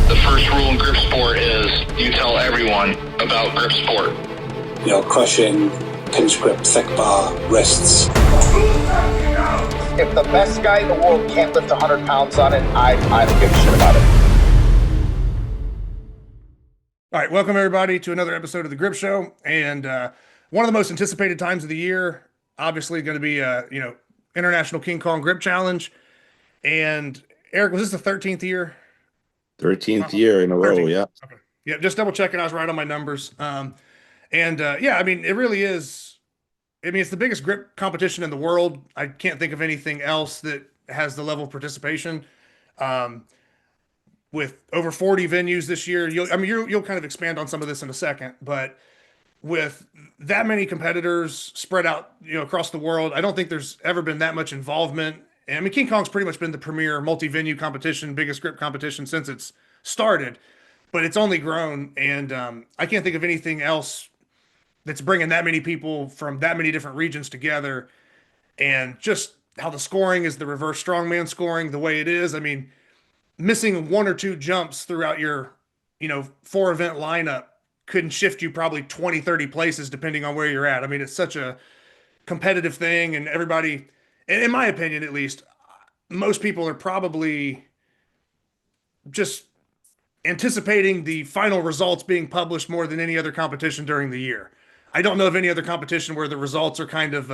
The first rule in grip sport is you tell everyone about grip sport. You know, crushing, pinch grip, thick bar, wrists. If the best guy in the world can't lift 100 pounds on it, I don't give a shit about it. All right, welcome everybody to another episode of the Grip Show, and one of the most anticipated times of the year, obviously going to be International King Kong Grip Challenge. And Eric, was this the 13th year? 13th year in a row, yeah. Okay. Yeah, just double checking I was right on my numbers. Yeah, I mean, it really is. I mean, it's the biggest grip competition in the world. I can't think of anything else that has the level of participation. With over 40 venues this year, you'll kind of expand on some of this in a second, but with that many competitors spread out, across the world, I don't think there's ever been that much involvement. And I mean, King Kong's pretty much been the premier multi-venue competition, biggest grip competition since it's started, but it's only grown. And I can't think of anything else that's bringing that many people from that many different regions together. And just how the scoring is the reverse strongman scoring the way it is. I mean, missing one or two jumps throughout your, 4-event lineup couldn't shift you probably 20, 30 places depending on where you're at. I mean, it's such a competitive thing, and everybody, in my opinion at least, most people are probably just anticipating the final results being published more than any other competition during the year. I don't know of any other competition where the results are kind of,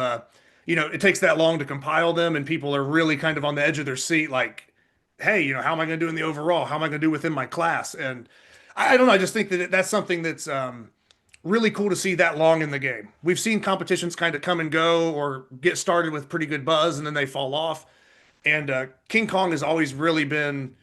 it takes that long to compile them, and people are really kind of on the edge of their seat, like, hey, how am I going to do in the overall? How am I going to do within my class? And I don't know. I just think that that's something that's really cool to see that long in the game. We've seen competitions kind of come and go or get started with pretty good buzz and then they fall off. And King Kong has always really been,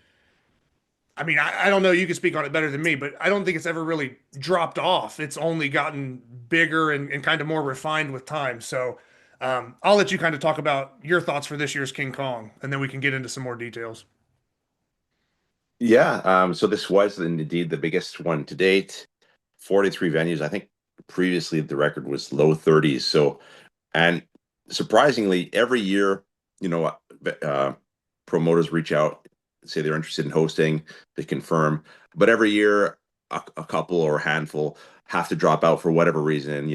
I mean, I don't know, you can speak on it better than me, but I don't think it's ever really dropped off. It's only gotten bigger and kind of more refined with time. So I'll let you kind of talk about your thoughts for this year's King Kong, and then we can get into some more details. Yeah, so this was indeed the biggest one to date. 43 venues. I think previously the record was low 30s. So, and surprisingly, every year, promoters reach out, say they're interested in hosting, they confirm. But every year, a couple or a handful have to drop out for whatever reason,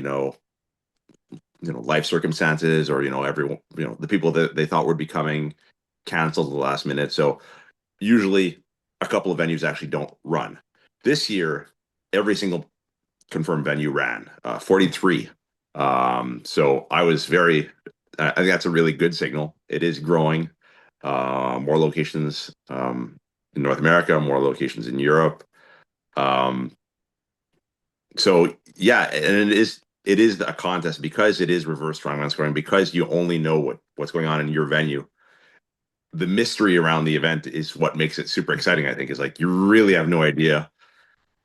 life circumstances, or everyone, the people that they thought would be coming canceled at the last minute. So usually a couple of venues actually don't run. This year, every single confirmed venue ran, 43. So I was I think that's a really good signal. It is growing. More locations in North America, more locations in Europe. So yeah, and it is a contest because it is reverse strongman scoring, because you only know what's going on in your venue. The mystery around the event is what makes it super exciting. I think is like you really have no idea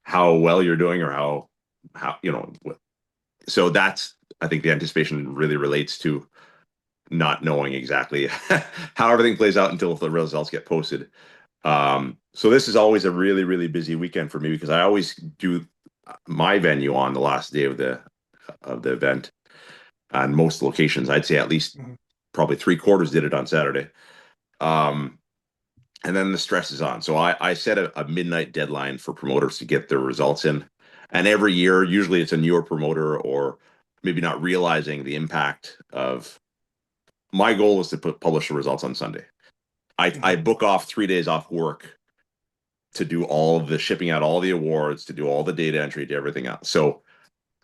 how well you're doing or how so that's, I think the anticipation really relates to not knowing exactly how everything plays out until the results get posted. So this is always a really, really busy weekend for me because I always do my venue on the last day of the event. On most locations, I'd say at least probably 3/4 did it on Saturday. And then the stress is on. So I set a midnight deadline for promoters to get their results in. And every year, usually it's a newer promoter or maybe not realizing the impact of, my goal is to publish the results on Sunday. I book off 3 days off work to do all of the shipping out, all the awards, to do all the data entry, to everything else. So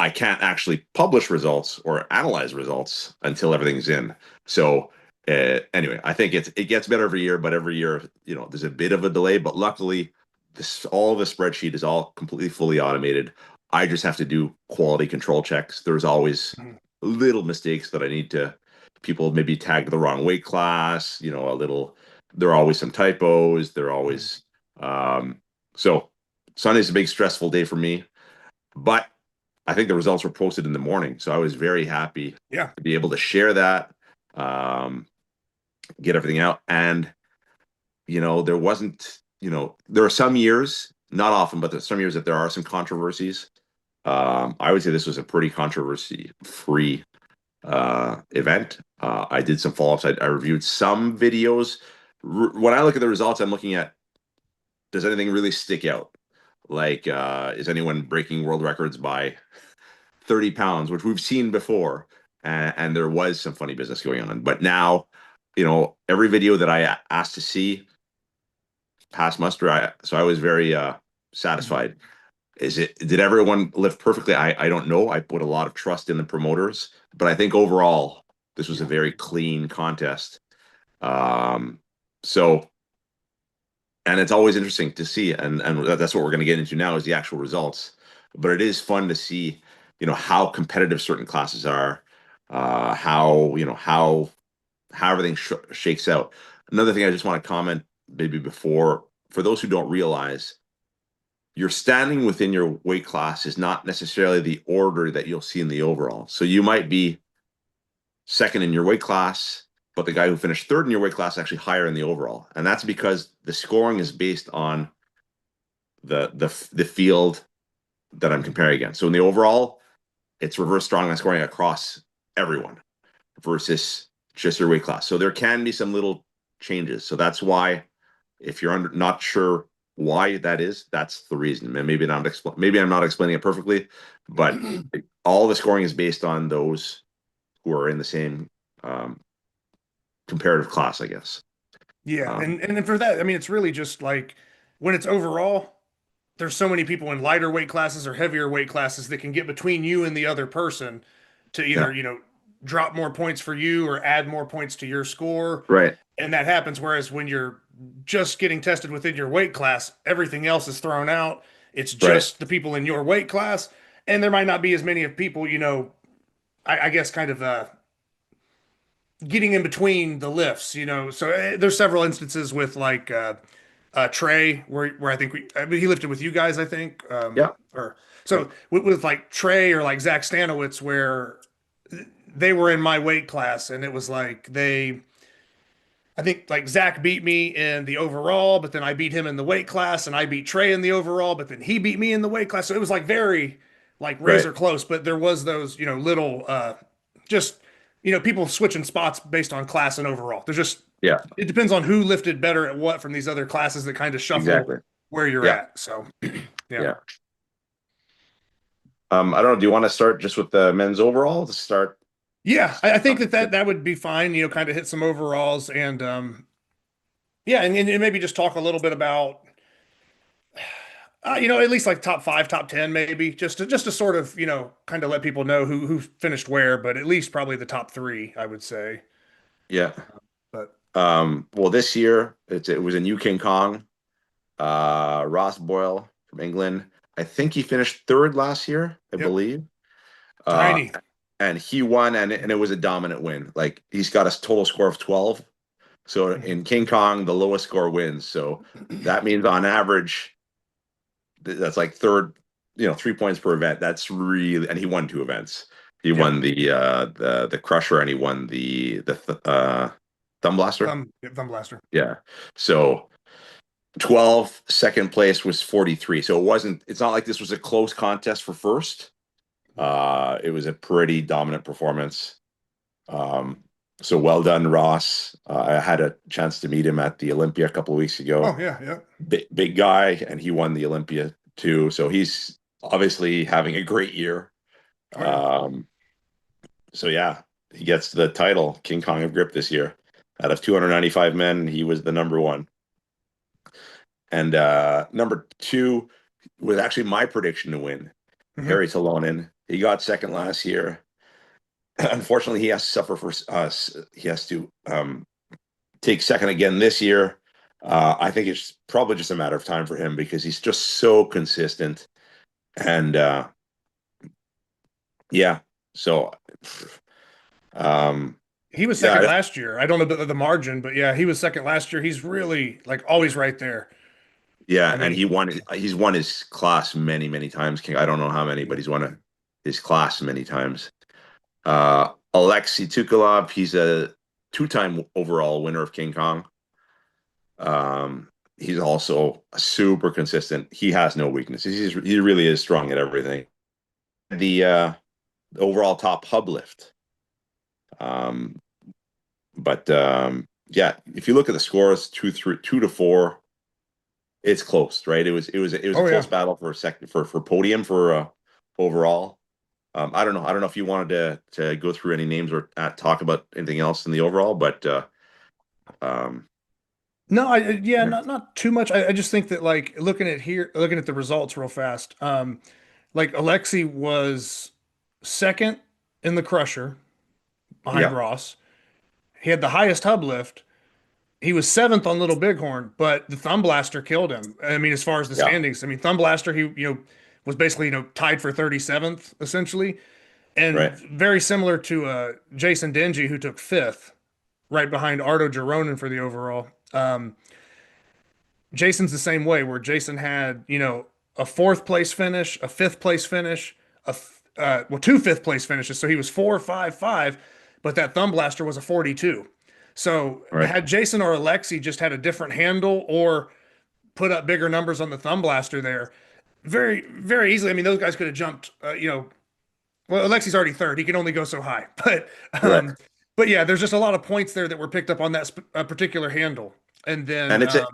I can't actually publish results or analyze results until everything's in. So anyway, I think it gets better every year, but every year, there's a bit of a delay. But luckily, all the spreadsheet is all completely fully automated. I just have to do quality control checks. There's always little mistakes that I need to. People maybe tagged the wrong weight class. There are always some typos. There are always so Sunday's a big stressful day for me, but I think the results were posted in the morning, so I was very happy to be able to share that. Get everything out. And, there wasn't, there are some years, not often, but there's some years that there are some controversies. I would say this was a pretty controversy-free event. I did some follow-ups. I reviewed some videos. When I look at the results, I'm looking at does anything really stick out? Like, is anyone breaking world records by 30 pounds, which we've seen before, and there was some funny business going on. But now, every video that I asked to see passed muster. So I was very satisfied. Did everyone lift perfectly? I don't know. I put a lot of trust in the promoters, but I think overall this was a very clean contest. So, and it's always interesting to see, and that's what we're going to get into now is the actual results. But it is fun to see, how competitive certain classes are, how everything shakes out. Another thing I just want to comment maybe before, for those who don't realize, your standing within your weight class is not necessarily the order that you'll see in the overall. So you might be second in your weight class, but the guy who finished third in your weight class is actually higher in the overall. And that's because the scoring is based on the field that I'm comparing against. So in the overall, it's reverse strongman scoring across everyone versus just your weight class. So there can be some little changes. So that's why, if you're not sure why that is, that's the reason. And maybe I'm not explaining it perfectly, but all the scoring is based on those who are in the same comparative class, I guess. Yeah, and for that, I mean, it's really just like when it's overall, there's so many people in lighter weight classes or heavier weight classes that can get between you and the other person to either, Yeah. drop more points for you or add more points to your score. Right. And that happens. Whereas when you're just getting tested within your weight class, everything else is thrown out. It's Right. just the people in your weight class. And there might not be as many of people, I guess kind of getting in between the lifts, So there's several instances with like Trey, where I mean, he lifted with you guys, I think. Yeah. Or so with like Trey or like Zach Stanowitz, where they were in my weight class, and it was like I think like Zach beat me in the overall, but then I beat him in the weight class, and I beat Trey in the overall, but then he beat me in the weight class. So it was like very like Right. razor close, but there was those, little just people switching spots based on class and overall. There's just Yeah. it depends on who lifted better at what from these other classes that kind of shuffle Exactly. where you're Yeah. at. So yeah. Yeah. I don't know. Do you want to start just with the men's overall to start? Yeah, I think that would be fine, kind of hit some overalls and yeah, and maybe just talk a little bit about at least like top 5, top 10 maybe, just to sort of, kind of let people know who finished where, but at least probably the top 3, I would say. Yeah. But Well, this year it was a new King Kong. Ross Boyle from England. I think he finished third last year, I yep, believe. Uh, tiny. and he won, and it was a dominant win. Like, he's got a total score of 12. So Mhm. in King Kong, the lowest score wins. So that means on average, that's like third, 3 points per event. That's really, and he won 2 events. He Yep. won the Crusher, and he won the Thumblaster. Thumblaster. Yeah. So 12, second place was 43. So it's not like this was a close contest for first. It was a pretty dominant performance. So well done, Ross. I had a chance to meet him at the Olympia a couple of weeks ago. Oh yeah, yeah. Big guy, and he won the Olympia too. So he's obviously having a great year. Oh, yeah. So yeah, he gets the title King Kong of Grip this year. Out of 295 men, he was the number 1. And number 2 was actually my prediction to win. Mhm. Harry Talonen. He got second last year. Unfortunately, he has to suffer for us. He has to take second again this year. I think it's probably just a matter of time for him because he's just so consistent. And yeah, so He was second yeah, last year. I don't know the margin, but yeah, he was second last year. He's really like always right there. yeah, I and mean, he's won his class many, many times. I don't know how many, but yeah. he's won his class many times. Alexei Tukalov, he's a 2-time overall winner of King Kong. He's also super consistent. He has no weaknesses. He really is strong at everything. The overall top hub lift. But yeah, if you look at the scores, 2 to 4, it's close, right? It was a Oh yeah. close battle for a second for podium for overall. I don't know if you wanted to go through any names or talk about anything else in the overall, but um, No, yeah, yeah, not too much. I just think that like looking at the results real fast. Like Alexi was second in the Crusher behind yeah, Ross. He had the highest hub lift. He was seventh on Little Bighorn, but the Thumblaster killed him. I mean, as far as the yeah, standings, I mean, Thumblaster, he was basically, tied for 37th essentially. And right, very similar to Jason Denji, who took fifth, right behind Ardo Gironin for the overall. Jason's the same way, where Jason had, a fourth place finish, a fifth place finish, two fifth place finishes. So he was 4.55, but that Thumb Blaster was a 42. So right. had Jason or Alexi just had a different handle or put up bigger numbers on the Thumb Blaster there, very, very easily. I mean, those guys could have jumped, well, Alexi's already third. He can only go so high. Correct. But yeah, there's just a lot of points there that were picked up on that particular handle. And then, And yeah,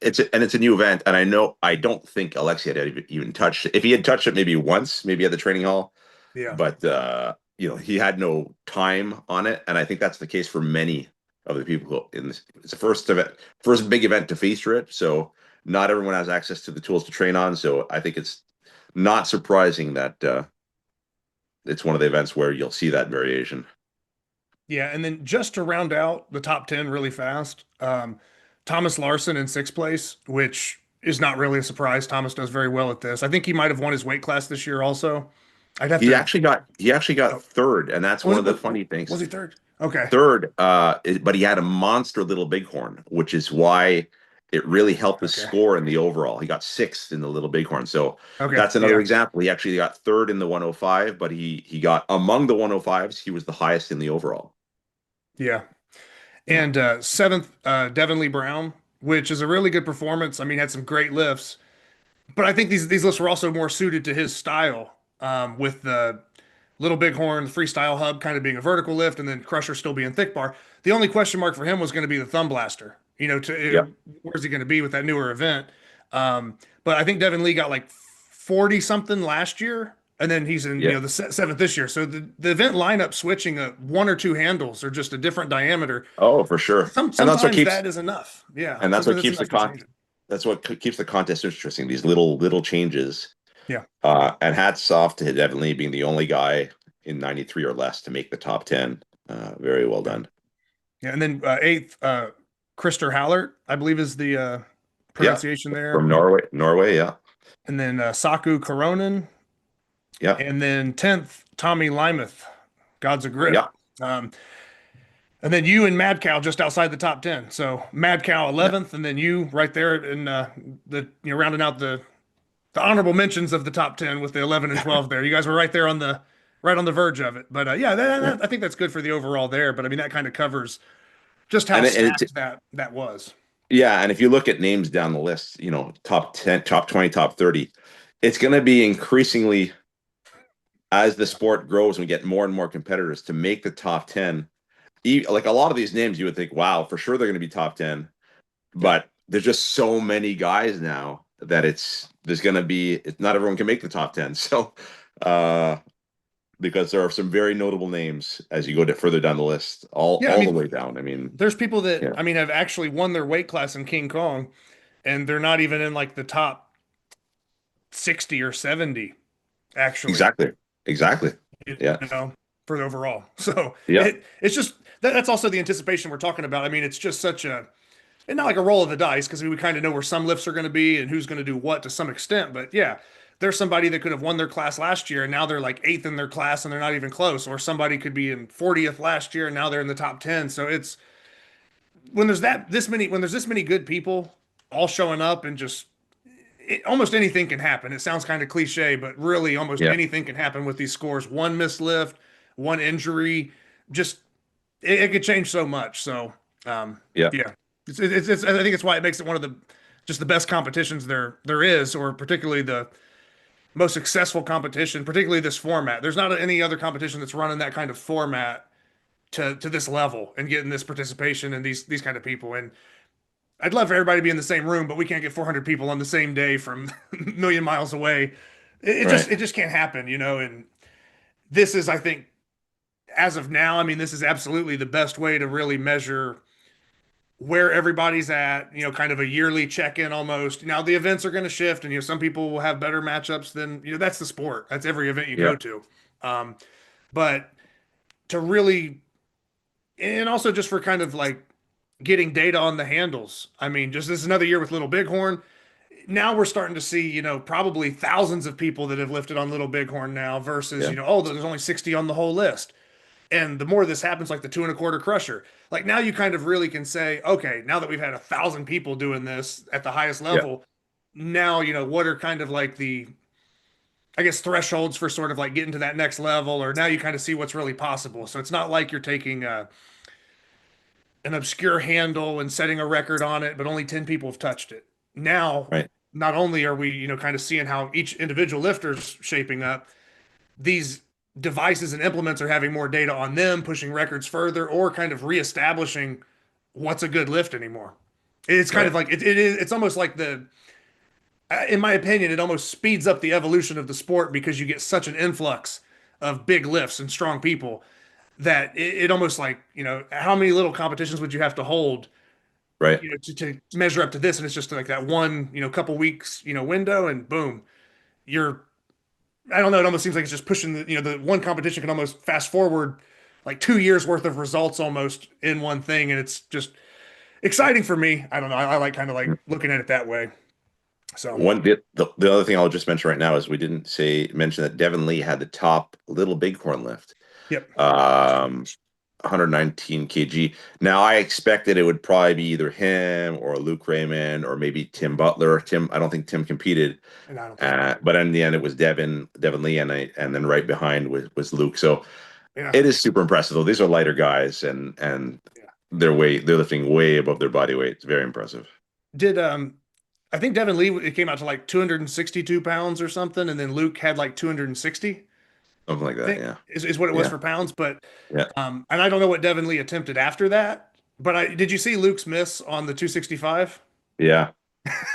it's a new event, and I don't think Alexi had even touched it. If he had touched it maybe once, maybe at the training hall, yeah. but he had no time on it, and I think that's the case for many of the people who in this. It's the first big event to feature it, so not everyone has access to the tools to train on. So I think it's not surprising that it's one of the events where you'll see that variation. Yeah, and then just to round out the top 10 really fast, Thomas Larson in sixth place, which is not really a surprise. Thomas does very well at this. I think he might have won his weight class this year also. I'd have to. He actually got Oh, third, and that's one of the funny was things. he third? Okay. Third, but he had a monster Little Bighorn, which is why it really helped his Okay. score in the overall. He got sixth in the Little Bighorn, so Okay. that's another Yeah. example. He actually got third in the 105, but he got among the 105s. He was the highest in the overall. Yeah. Yeah, And seventh, Devin Lee Brown, which is a really good performance. I mean, had some great lifts, but I think these lifts were also more suited to his style, with the Little Bighorn, the Freestyle Hub kind of being a vertical lift, and then Crusher still being thick bar. The only question mark for him was going to be the Thumb Blaster. yeah, Where's he going to be with that newer event? But I think Devin Lee got like 40 something last year, and then he's in yeah. the seventh this year. So the event lineup switching one or two handles or just a different diameter. Oh, for sure. And Sometimes that is enough. Yeah, that's what sometimes that's keeps enough to change it. keeps the contest interesting. These little changes. Yeah. And hats off to Devin Lee being the only guy in 93 or less to make the top 10. Very well Yeah. done. Yeah, and then eighth, Krister Hallert, I believe is the Yeah, pronunciation there. from Norway. Norway, yeah. And then Saku Koronen. Yeah. And then 10th, Tommy Limuth, Gods of Grip. Yeah. Um, and then you and Mad Cow just outside the top 10. So Mad Cow Yeah. 11th, and then you right there in rounding out the honorable mentions of the top 10 with the 11 and 12 there. You guys were right on the verge of it. But yeah, I think that's good for the overall there. But I mean, that kind of covers just how And it's stacked that was. yeah, and if you look at names down the list, top 10, top 20, top 30, it's going to be increasingly as the sport grows and we get more and more competitors to make the top 10. Like a lot of these names you would think, wow, for sure they're going to be top 10, but there's just so many guys now that not everyone can make the top 10. So, because there are some very notable names as you go further down the list, Yeah, I all the mean, way down. I mean, there's people that yeah, I mean have actually won their weight class in King Kong, and they're not even in like the top 60 or 70 actually. exactly, exactly. You Yeah, know, for the overall. So yeah, it's just that's also the anticipation we're talking about. I mean, it's just such a and not like a roll of the dice because we kind of know where some lifts are going to be and who's going to do what to some extent. But yeah, there's somebody that could have won their class last year and now they're like eighth in their class and they're not even close. Or somebody could be in 40th last year and now they're in the top 10. So it's when there's this many good people all showing up and just almost anything can happen. It sounds kind of cliche, but really almost yeah, anything can happen with these scores. One mislift, one injury, just it could change so much. So yeah. yeah, I think it's why it makes it one of the best competitions there is, or particularly the most successful competition, particularly this format. There's not any other competition that's running that kind of format to this level and getting this participation and these kind of people. And I'd love for everybody to be in the same room, but we can't get 400 people on the same day from a million miles away. Right. It just can't happen, you know. And this is, I think, as of now, I mean, this is absolutely the best way to really measure where everybody's at, you know, kind of a yearly check-in almost. Now the events are going to shift, and you know, some people will have better matchups than, you know, that's the sport. That's every event you go Yeah. to. Um, but to really, and also just for kind of like getting data on the handles. I mean, just this is another year with Little Bighorn. Now we're starting to see, you know, probably thousands of people that have lifted on Little Bighorn now versus, Yeah. you know, oh, there's only 60 on the whole list. And the more this happens, like the 2 1/4 crusher, like now you kind of really can say, okay, now that we've had 1,000 people doing this at the highest Yeah. level, now, you know, what are kind of like the, I guess, thresholds for sort of like getting to that next level, or now you kind of see what's really possible. So it's not like you're taking an obscure handle and setting a record on it, but only 10 people have touched it. Now, Right. not only are we, you know, kind of seeing how each individual lifter's shaping up, these devices and implements are having more data on them, pushing records further, or kind of reestablishing what's a good lift anymore. It's kind of Right. like it is. It's almost like in my opinion, it almost speeds up the evolution of the sport because you get such an influx of big lifts and strong people that it almost like, you know, how many little competitions would you have to hold, Right. you know, to measure up to this? And it's just like that one, you know, couple weeks, you know, window, and boom, you're, I don't know. It almost seems like it's just pushing the, you know, the one competition can almost fast forward like 2 years worth of results almost in one thing. And it's just exciting for me. I don't know. I like kind of like looking at it that way. So, The other thing I'll just mention right now is we didn't mention that Devin Lee had the top Little Bighorn lift, yep. 119 kg. Now I expected it would probably be either him or Luke Raymond or maybe Tim Butler. I don't think Tim competed, And I don't think, but in the end it was Devin Lee, and then right behind was Luke. So yeah. it is super impressive though. These are lighter guys, and Yeah. they're lifting way above their body weight. It's very impressive. Did, I think Devin Lee, it came out to like 262 pounds or something. And then Luke had like 260, Something like I that. think Yeah. is what it was Yeah. for pounds. But, Yeah. and I don't know what Devin Lee attempted after that, but did you see Luke's miss on the 265? Yeah.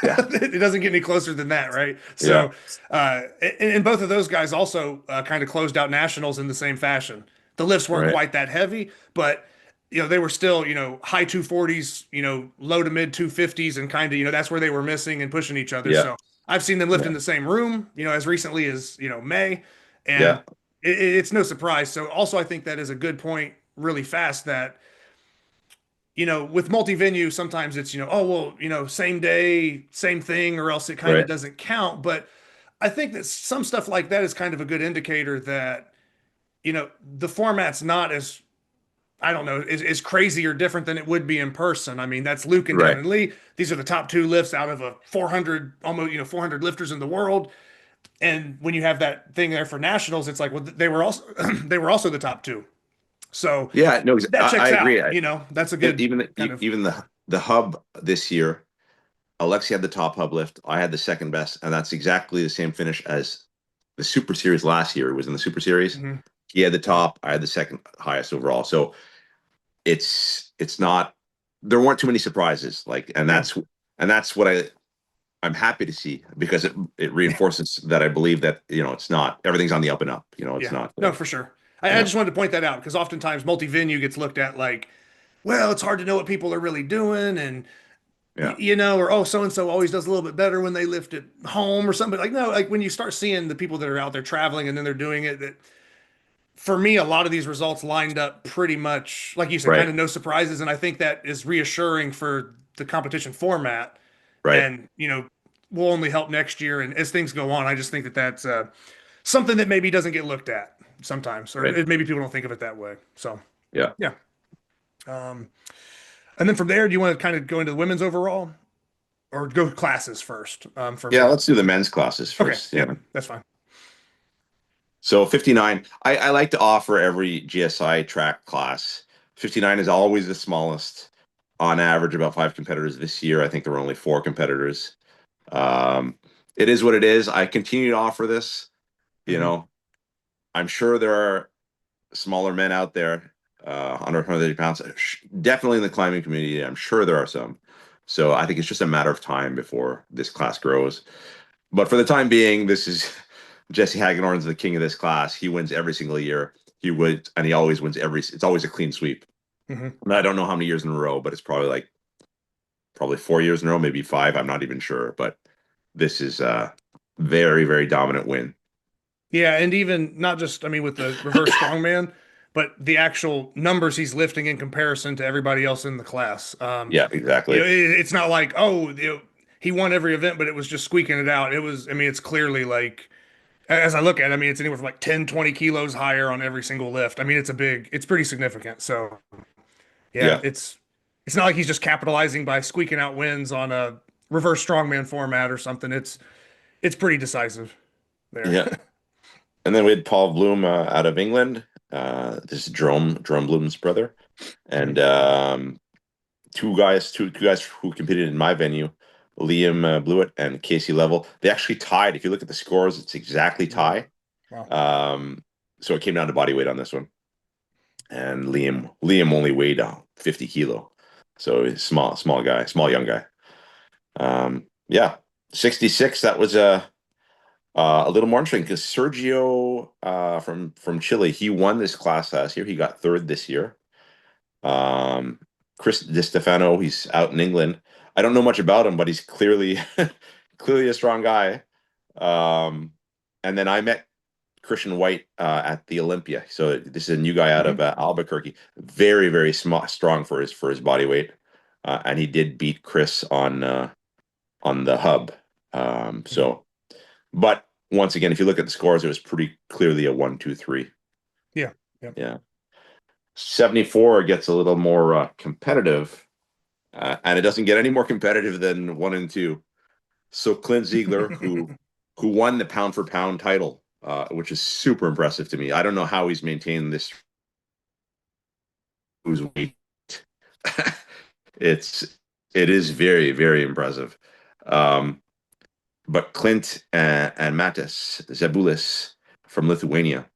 Yeah. It doesn't get any closer than that, right? Yeah. So, and both of those guys also kind of closed out nationals in the same fashion. The lifts weren't Right. quite that heavy, but you know they were still, you know, high 240s, you know, low to mid 250s, and kind of, you know, that's where they were missing and pushing each other. Yeah. So I've seen them lift Yeah. in the same room, you know, as recently as, you know, May, and Yeah. it's no surprise. So also I think that is a good point, really fast, that you know, with multi-venue, sometimes it's, you know, oh, well, you know, same day, same thing, or else it kind of Right. doesn't count. But I think that some stuff like that is kind of a good indicator that, you know, the format's not as, I don't know, is crazy or different than it would be in person. I mean, that's Luke and Right. Devin Lee. These are the top two lifts out of a 400, almost, you know, 400 lifters in the world. And when you have that thing there for nationals, it's like, well, they were also, they were also the top two. So Yeah. No, that I checks out, agree. you know, that's a good kind of, Even the hub this year, Alexi had the top hub lift. I had the second best, and that's exactly the same finish as the Super Series last year. It was in the Super Series. mhm. He had the top. I had the second highest overall. So it's not, there weren't too many surprises. Like, and Yeah. that's what I'm happy to see, because it reinforces that I believe that, you know, it's not, everything's on the up and up. You know, it's Yeah, not. no, for sure. I Yeah. just wanted to point that out because oftentimes multi-venue gets looked at like, well, it's hard to know what people are really doing, and Yeah. you know, or oh, so and so always does a little bit better when they lift at home or something. Like, no, like when you start seeing the people that are out there traveling and then they're doing it, that for me, a lot of these results lined up pretty much like you said, kind Right. of no surprises, and I think that is reassuring for the competition format. Right. And you know, will only help next year. And as things go on, I just think that that's something that maybe doesn't get looked at sometimes, or Right. maybe people don't think of it that way. So Yeah. yeah. Um, and then from there, do you want to kind of go into the women's overall, or go classes first? For Yeah. me. Let's do the men's classes Okay, first. yeah, Yeah. that's fine. So 59, I like to offer every GSI track class. 59 is always the smallest, on average about 5 competitors. This year I think there were only 4 competitors. It is what it is. I continue to offer this. You Mhm. know, I'm sure there are smaller men out there, under 130 pounds. Definitely in the climbing community, I'm sure there are some. So I think it's just a matter of time before this class grows. But for the time being, this is Jesse Hagedorn's the king of this class. He wins every single year. He would, and he always wins it's always a clean sweep. Mm-hmm. I don't know how many years in a row, but it's probably 4 years in a row, maybe 5. I'm not even sure, but this is a very, very dominant win. Yeah, and even not just, I mean, with the reverse strongman, but the actual numbers he's lifting in comparison to everybody else in the class. Yeah, exactly. It's not like, he won every event, but it was just squeaking it out. It was, I mean, it's clearly like, as I look at it, I mean, it's anywhere from like 10, 20 kilos higher on every single lift. I mean, it's pretty significant. So, yeah, Yeah. it's not like he's just capitalizing by squeaking out wins on a reverse strongman format or something. It's pretty decisive there. Yeah. And then we had Paul Bloom out of England. This is Jerome Bloom's brother, and two guys who competed in my venue, Liam Blewett and Casey Level. They actually tied. If you look at the scores, it's exactly tie. Wow. So it came down to body weight on this one, and Liam only weighed 50 kilo, so he's small guy, young guy. Yeah, 66. That was a little more interesting because Sergio from Chile, he won this class last year. He got third this year. Chris Di Stefano, he's out in England. I don't know much about him, but he's clearly a strong guy. And then I met Christian White at the Olympia. So this is a new guy out of Albuquerque. Very, very strong for his body weight, and he did beat Chris on the hub. But once again, if you look at the scores, it was pretty clearly a 1, 2, 3. Yeah. Yeah. 74 gets a little more competitive, and it doesn't get any more competitive than 1 and 2. So Clint Ziegler, who won the pound for pound title, which is super impressive to me. I don't know how he's maintained this. Whose weight? It is very, very impressive. But Clint and Matas Zabulis from Lithuania,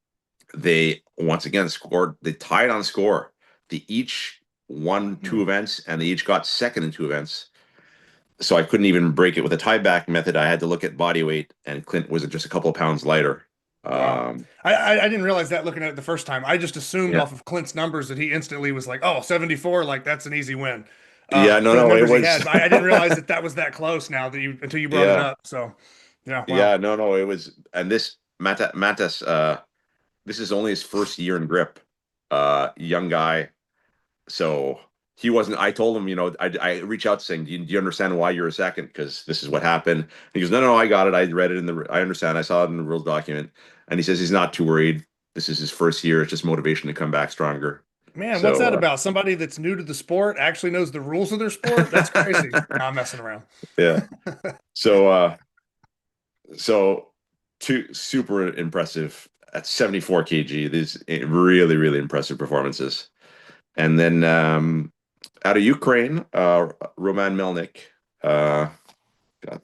they once again scored. They tied on score. They each won 2 events, and they each got second in 2 events. So I couldn't even break it with a tieback method. I had to look at body weight, and Clint was just a couple of pounds lighter. Wow. I didn't realize that looking at it the first time. I just assumed off of Clint's numbers that he instantly was like, 74, like that's an easy win. No, it was. I didn't realize that was that close now until you brought it up. So, yeah. Wow. Yeah, no, it was. And this Matas, this is only his first year in grip, young guy. So he wasn't. I told him, I reached out saying, do you understand why you're a second? Because this is what happened. He goes, no, I got it. I read it I understand. I saw it in the rules document. And he says he's not too worried. This is his first year. It's just motivation to come back stronger. Man, what's that about? Somebody that's new to the sport actually knows the rules of their sport? That's crazy. No, I'm messing around. Yeah. So two super impressive at 74 kg. These really, really impressive performances. And then out of Ukraine, Roman Melnik got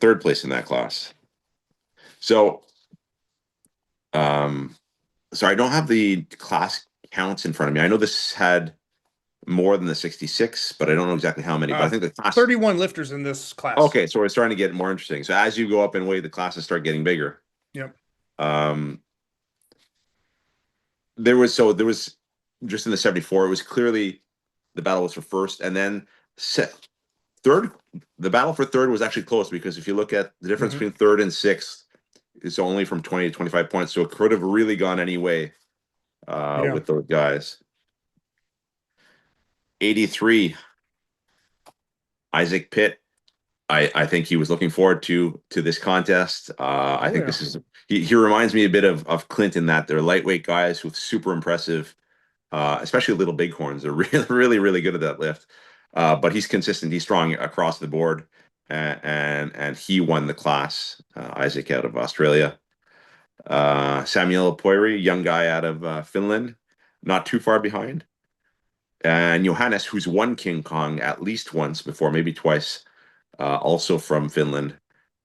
3rd place in that class. So, I don't have the class counts in front of me. I know this had more than the 66, but I don't know exactly how many. But I think the class 31 lifters in this class. Okay, so it's starting to get more interesting. So as you go up in weight, the classes start getting bigger. Yep. There was just in the 74. It was clearly the battle was for first, and then third. The battle for third was actually close because if you look at the difference between 3rd and 6th, it's only from 20 to 25 points. So it could have really gone any way with those guys. 83, Isaac Pitt. I think he was looking forward to this contest. I think this is he reminds me a bit of Clint in that they're lightweight guys with super impressive, especially Little Bighorns. They're really, really, really good at that lift. But he's consistent. He's strong across the board, and he won the class. Isaac out of Australia. Samuel Poiri, young guy out of Finland, not too far behind. And Johannes, who's won King Kong at least once before, maybe twice, also from Finland,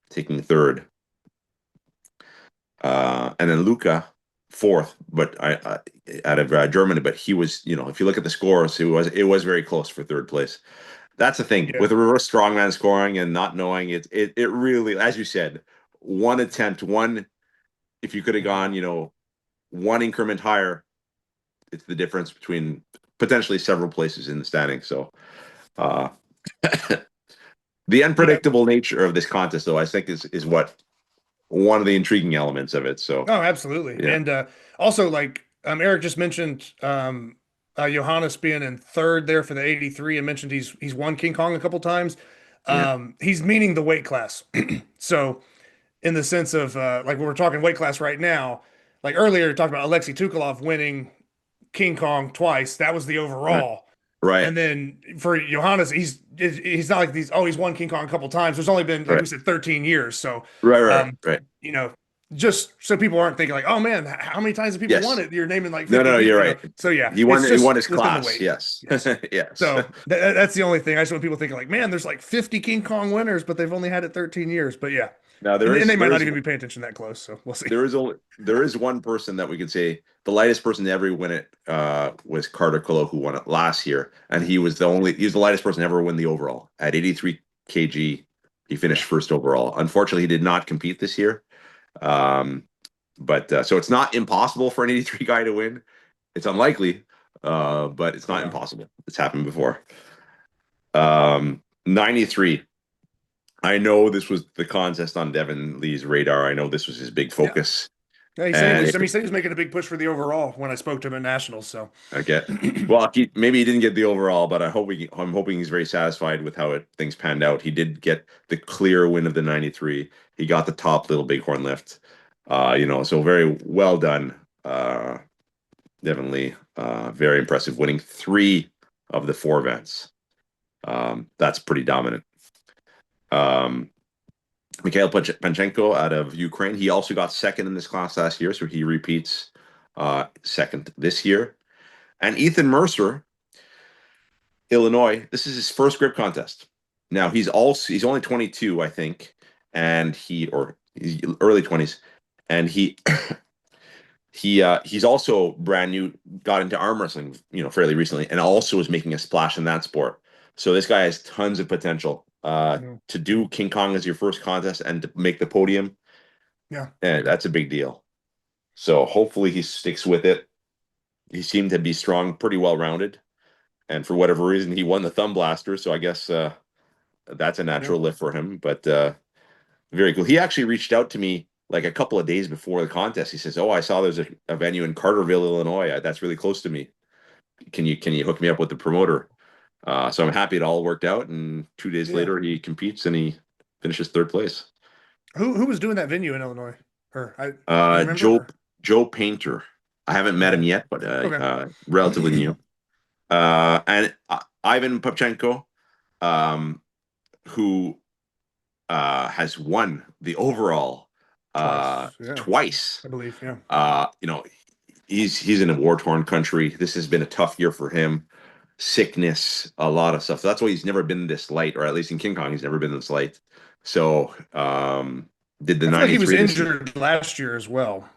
taking 3rd. And then Luca, 4th, but out of Germany. But he was, if you look at the scores, it was very close for 3rd place. That's the thing Yeah. with the reverse strongman scoring and not knowing it really, as you said, one attempt, one, if you could have gone, one increment higher, it's the difference between potentially several places in the standing. So, uh, the Yeah. unpredictable nature of this contest, though, I think is what one of the intriguing elements of it. So, Oh, absolutely. yeah, And also, like Eric just mentioned, Johannes being in third there for the 83, and mentioned he's won King Kong a couple times. yeah, He's meaning the weight class. So, in the sense of like when we're talking weight class right now, like earlier, you talked about Alexei Tukalov winning King Kong twice. That was the right, overall. right, And then for Johannes, he's not like he's won King Kong a couple times. There's only been, like we right, said, 13 years. So right, right, um, right. you know, just so people aren't thinking like, oh man, how many times have people won Yes. it? You're naming like No, 50 no, you're people, right. So yeah, He won. it's He won just his within the class. weight. Yes. Yes. Yes. So that's the only thing. I just want people thinking like, man, there's like 50 King Kong winners, but they've only had it 13 years. But yeah, Now and they might there not is even be paying attention that close. So we'll see. there is one person that we could say the lightest person to ever win it was Carter Colo, who won it last year, and he was the lightest person to ever win the overall at 83 kg. He finished first overall. Unfortunately, he did not compete this year. Um, but so it's not impossible for an 83 guy to win. It's unlikely, but it's not Yeah. impossible. It's happened before. 93. I know this was the contest on Devin Lee's radar. I know this was his big Yeah. focus. Yeah, he said And he said he was making a big push for the overall when I spoke to him at Nationals. So I get well, maybe he didn't get the overall, but I'm hoping he's very satisfied with how things panned out. He did get the clear win of the 93. He got the top Little Bighorn lift. So very well done, Devin Lee. Very impressive, winning 3 of the 4 events. That's pretty dominant. Mikhail Panchenko out of Ukraine. He also got second in this class last year, so he repeats second this year. And Ethan Mercer, Illinois. This is his first grip contest. Now he's only 22, I think, and he's early 20s, and he's also brand new, got into arm wrestling, fairly recently, and also is making a splash in that sport. So this guy has tons of potential. To do King Kong as your first contest and to make the podium, yeah, that's a big deal. So hopefully he sticks with it. He seemed to be strong, pretty well rounded, and for whatever reason he won the Thumblaster. So I guess that's a natural lift for him. But very cool. He actually reached out to me like a couple of days before the contest. He says, "Oh, I saw there's a venue in Carterville, Illinois. That's really close to me. Can you hook me up with the promoter?" So I'm happy it all worked out. And 2 days later, he competes and he finishes third place. Who was doing that venue in Illinois? Do you remember? Joe Painter. I haven't met him yet, but relatively new. And Ivan Popchenko, who has won the overall twice. I believe. Yeah. He's in a war-torn country. This has been a tough year for him. Sickness, a lot of stuff. So that's why he's never been this light, or at least in King Kong, he's never been this light. So did the I feel 93 like he was injured last year as well.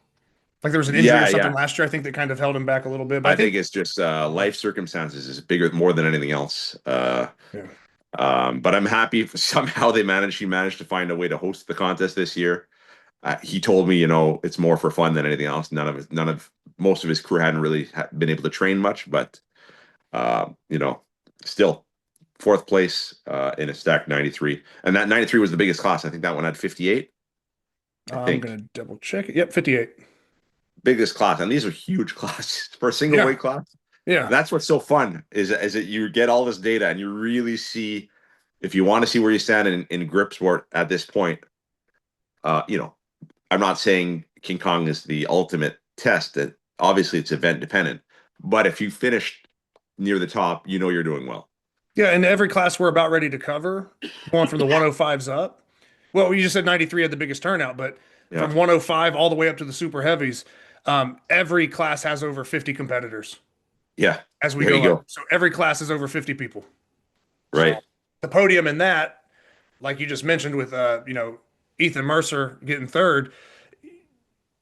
Like there was an injury or something last year, I think, that kind of held him back a little bit. But I think it's just life circumstances is more than anything else. But I'm happy somehow he managed to find a way to host the contest this year. He told me, it's more for fun than anything else. Most of his crew hadn't really been able to train much, but still 4th place in a stacked 93. And that 93 was the biggest class. I think that one had 58. I'm going to double check it. Yep, 58. Biggest class. And these are huge classes for a single weight class. Yeah. That's what's so fun is that you get all this data and you really see, if you want to see where you stand in grip sport at this point, I'm not saying King Kong is the ultimate test. That obviously it's event dependent, but if you finish near the top, you're doing well. Yeah, and every class we're about ready to cover, going from the 105s up. Well, you just said 93 had the biggest turnout, but from 105 all the way up to the super heavies, every class has over 50 competitors. Yeah, as we go up. So every class is over 50 people. Right. So the podium in that, like you just mentioned with Ethan Mercer getting third,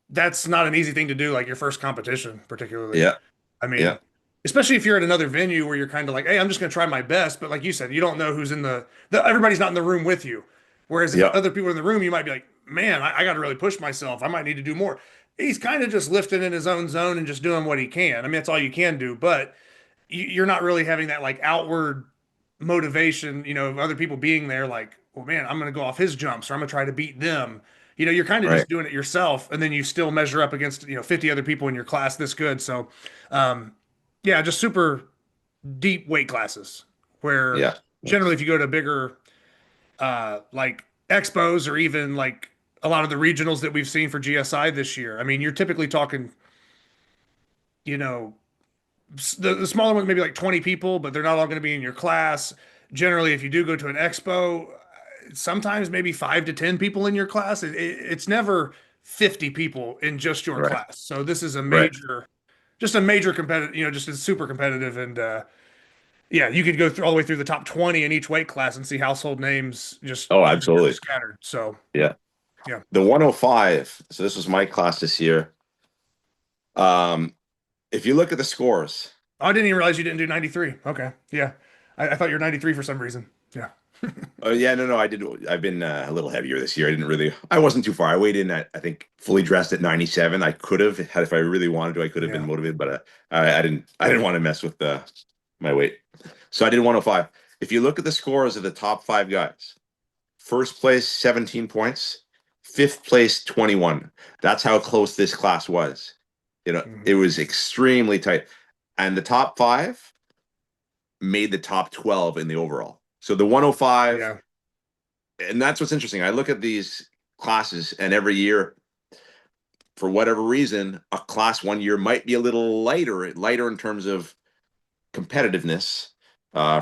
that's not an easy thing to do, like your first competition, particularly. Yeah. I mean, especially if you're at another venue where you're kind of like, hey, I'm just going to try my best. But like you said, you don't know who's in everybody's not in the room with you. Whereas if Yeah. other people are in the room, you might be like, man, I got to really push myself. I might need to do more. He's kind of just lifting in his own zone and just doing what he can. I mean, that's all you can do. But you're not really having that like outward motivation, of other people being there, like, well, man, I'm going to go off his jumps or I'm going to try to beat them. You're kind of Right. just doing it yourself, and then you still measure up against 50 other people in your class this good. So, um, yeah, just super deep weight classes where Yeah. generally if you go to bigger like expos or even like a lot of the regionals that we've seen for GSI this year, I mean, you're typically talking, you know, the smaller ones maybe like 20 people, but they're not all going to be in your class. Generally, if you do go to an expo, sometimes maybe 5 to 10 people in your class. It's never 50 people in just your Right. class. So this is Right. just a major competitive, just it's super competitive. And yeah, you could go through all the way through the top 20 in each weight class and see household names just Oh, here and there absolutely. scattered. So Yeah. yeah. The 105. So this was my class this year. If you look at the scores, Oh, I didn't even realize you didn't do 93. Okay. Yeah. I thought you were 93 for some reason. Yeah. oh yeah, no, I did. I've been a little heavier this year. I wasn't too far. I weighed in at, I think, fully dressed at 97. I could have had, if I really wanted to, I could have been Yeah. motivated, but I didn't. I didn't want to mess with my weight, so I did 105. If you look at the scores of the top five guys, first place 17 points, fifth place 21. That's how close this class was. It Mhm. was extremely tight, and the top five made the top 12 in the overall. So the 105, Yeah. and that's what's interesting. I look at these classes, and every year, for whatever reason, a class one year might be a little lighter in terms of competitiveness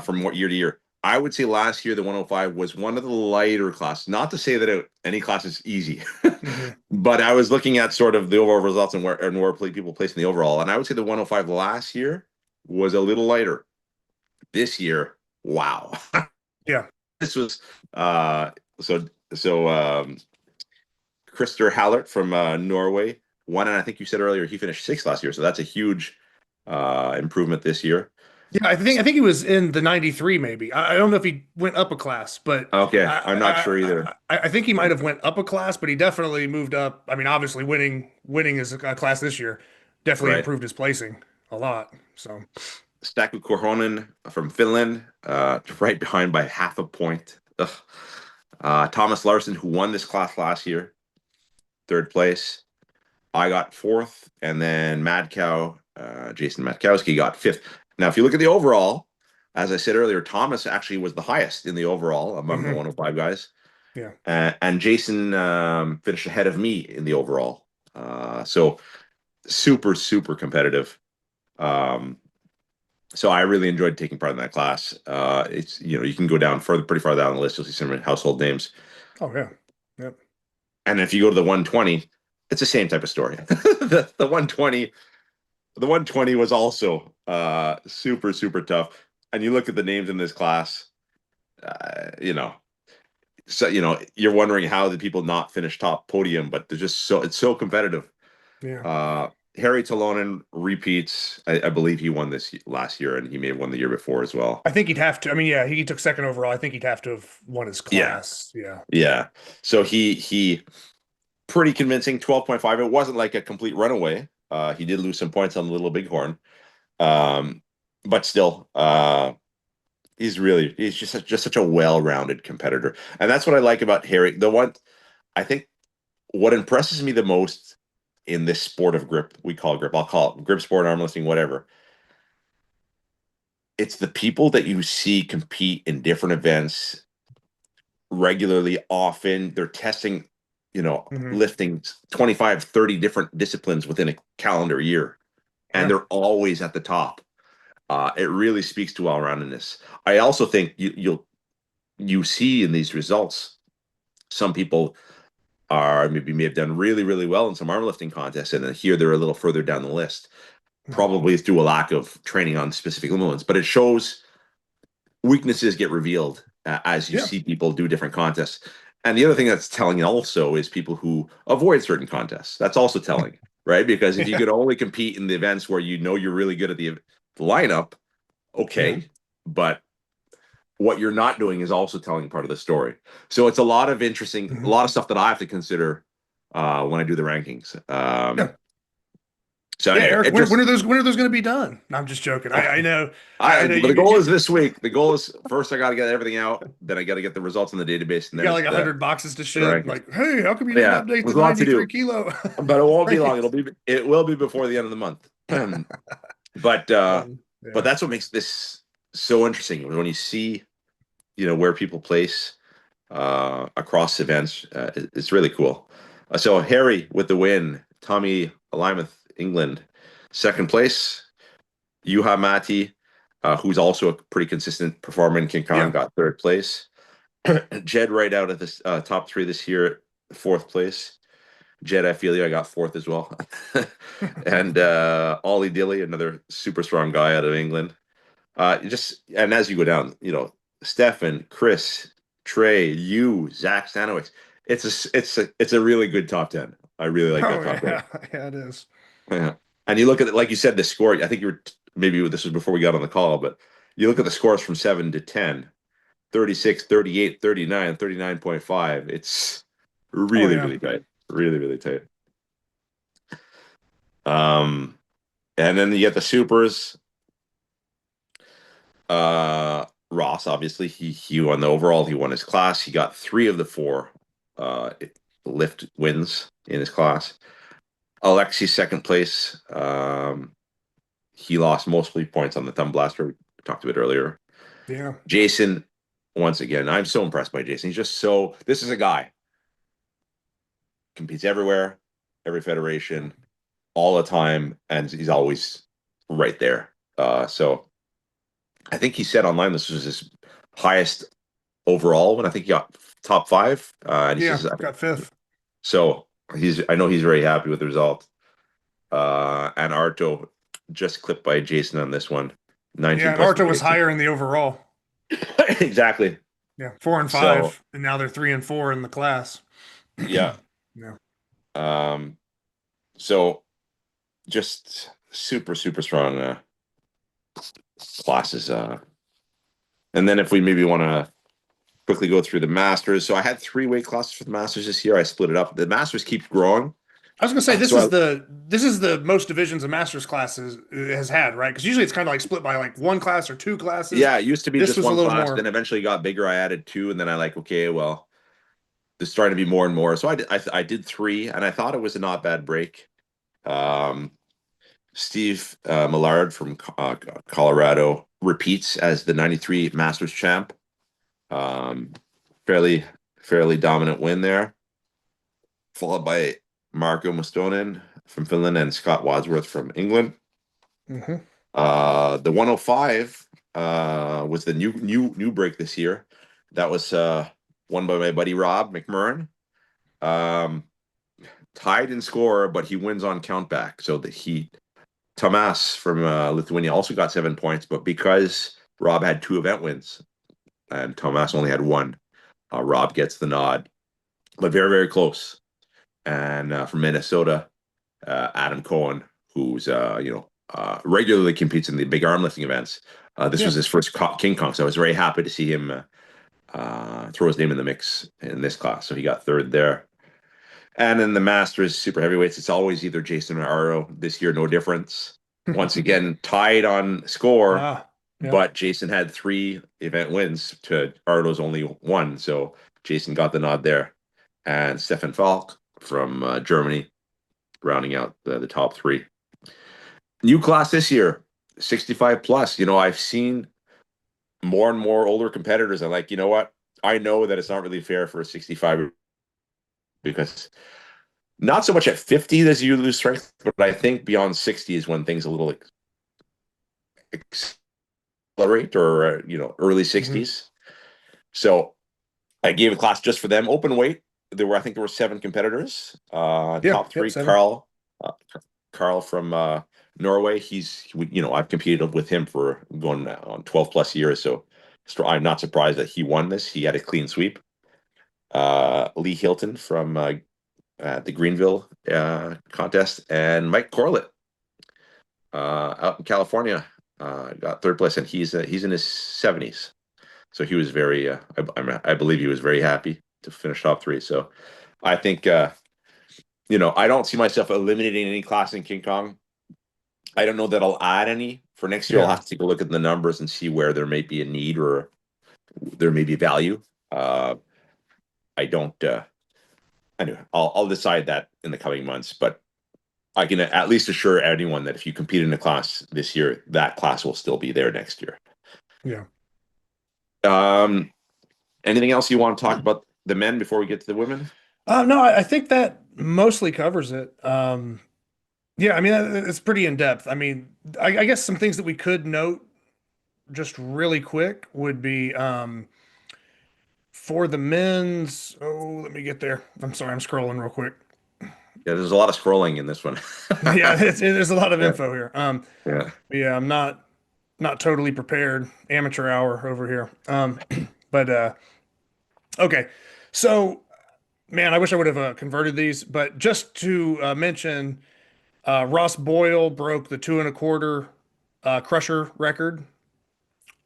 from what year to year. I would say last year the 105 was one of the lighter classes. Not to say that any class is easy, Hmm. but I was looking at sort of the overall results and where people placed in the overall, and I would say the 105 last year was a little lighter. This year, wow. Yeah. This was so Krister Hallert from Norway won, and I think you said earlier he finished sixth last year, so that's a huge improvement this year. Yeah, I think he was in the 93 maybe. I don't know if he went up a class, but Okay, I I'm not sure either. I think he might have went up a class, but he definitely moved up. I mean, obviously winning his class this year definitely Right. improved his placing a lot. So, Staku Korhonen from Finland, right behind by half a point. Ugh. Thomas Larson, who won this class last year, third place. I got fourth, and then Mad Cow, Jason Matkowski got fifth. Now, if you look at the overall, as I said earlier, Thomas actually was the highest in the overall among the mhm, 105 guys, yeah. and Jason finished ahead of me in the overall. So super, super competitive. Um, so I really enjoyed taking part in that class. It's you can go down pretty far down the list. You'll see some household names, Oh yeah. Yep. and if you go to the 120, it's the same type of story. The 120 The 120 was also super, super tough. And you look at the names in this class, uh, you know, so you're wondering how the people not finish top podium, but they're just it's so competitive. Yeah. Harry Talonen repeats. I believe he won this last year, and he may have won the year before as well. I think he'd have to. I mean, yeah, he took second overall. I think he'd have to have won his Yeah, class. Yeah. yeah. So he pretty convincing 12.5. It wasn't like a complete runaway. He did lose some points on the Little Bighorn, but still, he's just such a well-rounded competitor, and that's what I like about Harry. I think what impresses me the most in this sport of grip, we call grip. I'll call it grip sport, arm lifting, whatever. It's the people that you see compete in different events regularly, often. They're testing, Hmm. lifting 25, 30 different disciplines within a calendar year, and Yeah. they're always at the top. It really speaks to all-roundedness. I also think you see in these results, some people may have done really, really well in some arm lifting contests, and then here they're a little further down the list, Mhm. probably through a lack of training on specific movements. But it shows weaknesses get revealed as you Yeah. see people do different contests. And the other thing that's telling also is people who avoid certain contests. That's also telling, right? Because if you Yeah. could only compete in the events where you're really good at the lineup, okay, but what you're not doing is also telling part of the story. So it's a lot of interesting, a lot of stuff that I have to consider when I do the rankings. So anyway, Eric, it just, when are those going to be done? No, I'm just joking. I know. I know but you, the goal you, is this week. The goal is first I got to get everything out, then I got to get the results in the database, and you then got it's like 100 boxes to the ship. rankings. Like, hey, how come you didn't Yeah, update the there's a lot to 93 do, kilo? but it won't be long. Rankings? It will be before the end of the month. but Yeah. that's what makes this so interesting when you see, where people place across events. It's really cool. So Harry with the win, Tommy Lymouth, England, second place. Yuha Mati, who's also a pretty consistent performer in King Kong, Yeah. got third place. Jed right out of this top three this year, fourth place. Jed, I feel you. I got fourth as well. And Ollie Dilly, another super strong guy out of England. And as you go down, Stefan, Chris, Trey, you, Zach Stanowicz. It's a really good top 10. I really like that Oh top 10. yeah, it is. Yeah. And you look at it, like you said, the score. I think maybe this was before we got on the call, but you look at the scores from 7 to 10, 36, 38, 39, 39.5. It's Oh really, yeah. really tight. Really, really tight. And then you get the supers. Ross, obviously, he won the overall. He won his class. He got 3 of the 4 lift wins in his class. Alexi, second place. He lost mostly points on the Thumblaster. We talked a bit earlier. Yeah. Jason, once again, I'm so impressed by Jason. He's just this is a guy. Competes everywhere, every federation, all the time, and he's always right there. So I think he said online this was his highest overall when I think he got top 5. And he says, Got 5th. so I know he's very happy with the result. And Arto just clipped by Jason on this one. 19 Yeah, and plus Arto was Jason. higher in the overall. Exactly. Yeah, 4 and 5, and now they're 3 and 4 in the class. Yeah. Yeah. So just super, super strong classes. And then if we maybe want to quickly go through the Masters. So I had 3 weight classes for the Masters this year. I split it up. The Masters keeps growing. I was gonna say this is the most divisions a Masters classes has had, right? Because usually it's kind of like split by like 1 class or 2 classes. Yeah, it used to be This just was a one little class. more. Then eventually got bigger. I added 2, and then I okay, well, there's starting to be more and more. So I did 3, and I thought it was a not bad break. Steve Millard from Colorado repeats as the 93 Masters champ. Fairly dominant win there, followed by Marco Mustonen from Finland and Scott Wadsworth from England. Mm-hmm. The 105 was the new break this year. That was won by my buddy Rob McMurran. Tied in score, but he wins on countback. So Tomas from Lithuania also got 7 points, but because Rob had 2 event wins and Tomas only had 1, Rob gets the nod. But very, very close. And from Minnesota, Adam Cohen, who's regularly competes in the big arm lifting events. This was his first King Kong, so I was very happy to see him throw his name in the mix in this class. So he got 3rd there. And in the Masters super heavyweights, it's always either Jason or Aro. This year, no difference. Once again, tied on score, but Jason had 3 event wins to Aro's only 1. So Jason got the nod there. And Stefan Falk from Germany rounding out the top 3. New class this year, 65 plus. I've seen more and more older competitors. I'm like, you know what? I know that it's not really fair for a 65 because not so much at 50 as you lose strength, but I think beyond 60 is when things a little accelerate or, early 60s. Mm-hmm. So I gave a class just for them, open weight. I think there were 7 competitors. Top 3, 7. Carl from Norway. I've competed with him for going on 12 plus years. So I'm not surprised that he won this. He had a clean sweep. Lee Hilton from the Greenville contest, and Mike Corlett out in California got third place, and he's in his 70s. So he was very, I believe he was very happy to finish top three. So I think, I don't see myself eliminating any class in King Kong. I don't know that I'll add any for next year. I'll Yeah. have to take a look at the numbers and see where there may be a need or there may be value. I don't. Anyway, I'll decide that in the coming months. But I can at least assure anyone that if you compete in a class this year, that class will still be there next year. Yeah. Anything else you want to talk about the men before we get to the women? No, I think that mostly covers it. Yeah, I mean, it's pretty in depth. I mean, I guess some things that we could note just really quick would be for the men's. Oh, let me get there. I'm sorry, I'm scrolling real quick. Yeah, there's a lot of scrolling in this one. Yeah, there's a lot of Yeah. info here. Yeah. Yeah, I'm not totally prepared. Amateur hour over here. But okay, so man, I wish I would have converted these, but just to mention, Ross Boyle broke the 2 1/4 crusher record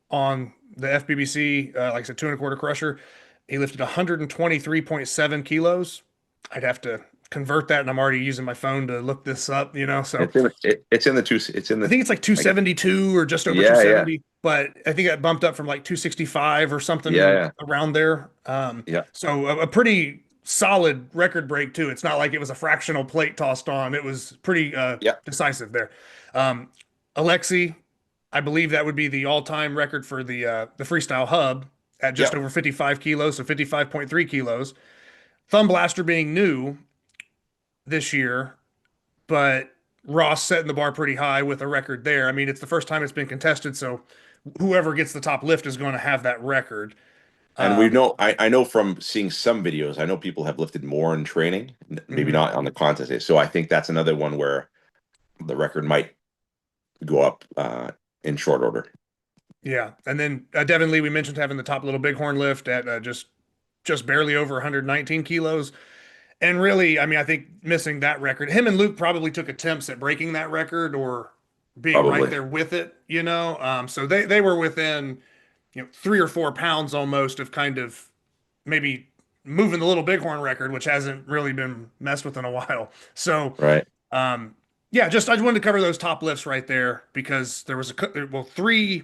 on the FBBC, like I said, 2 1/4 crusher. He lifted 123.7 kilos. I'd have to convert that, and I'm already using my phone to look this up, so It's in the two. It's in I the. think it's like 272 or just over Yeah, 270, but I think that bumped up from like 265 or something Yeah. around there. Yeah. So a pretty solid record break too. It's not like it was a fractional plate tossed on. It was pretty Yeah. decisive there. Alexi, I believe that would be the all-time record for the Freestyle Hub at just Yeah. over 55 kilos, so 55.3 kilos. Thumblaster being new this year, but Ross setting the bar pretty high with a record there. I mean, it's the first time it's been contested, so whoever gets the top lift is going to have that record. And we know, I know from seeing some videos, I know people have lifted more in training, maybe Mhm. not on the contest day. So I think that's another one where the record might go up in short order. Yeah, and then Devin Lee, we mentioned having the top Little Bighorn lift at just barely over 119 kilos. And really, I mean, I think missing that record, him and Luke probably took attempts at breaking that record or being right Probably. there with it. So they were within 3 or 4 pounds almost of kind of maybe moving the Little Bighorn record, which hasn't really been messed with in a while. So Right. yeah, I just wanted to cover those top lifts right there because there was three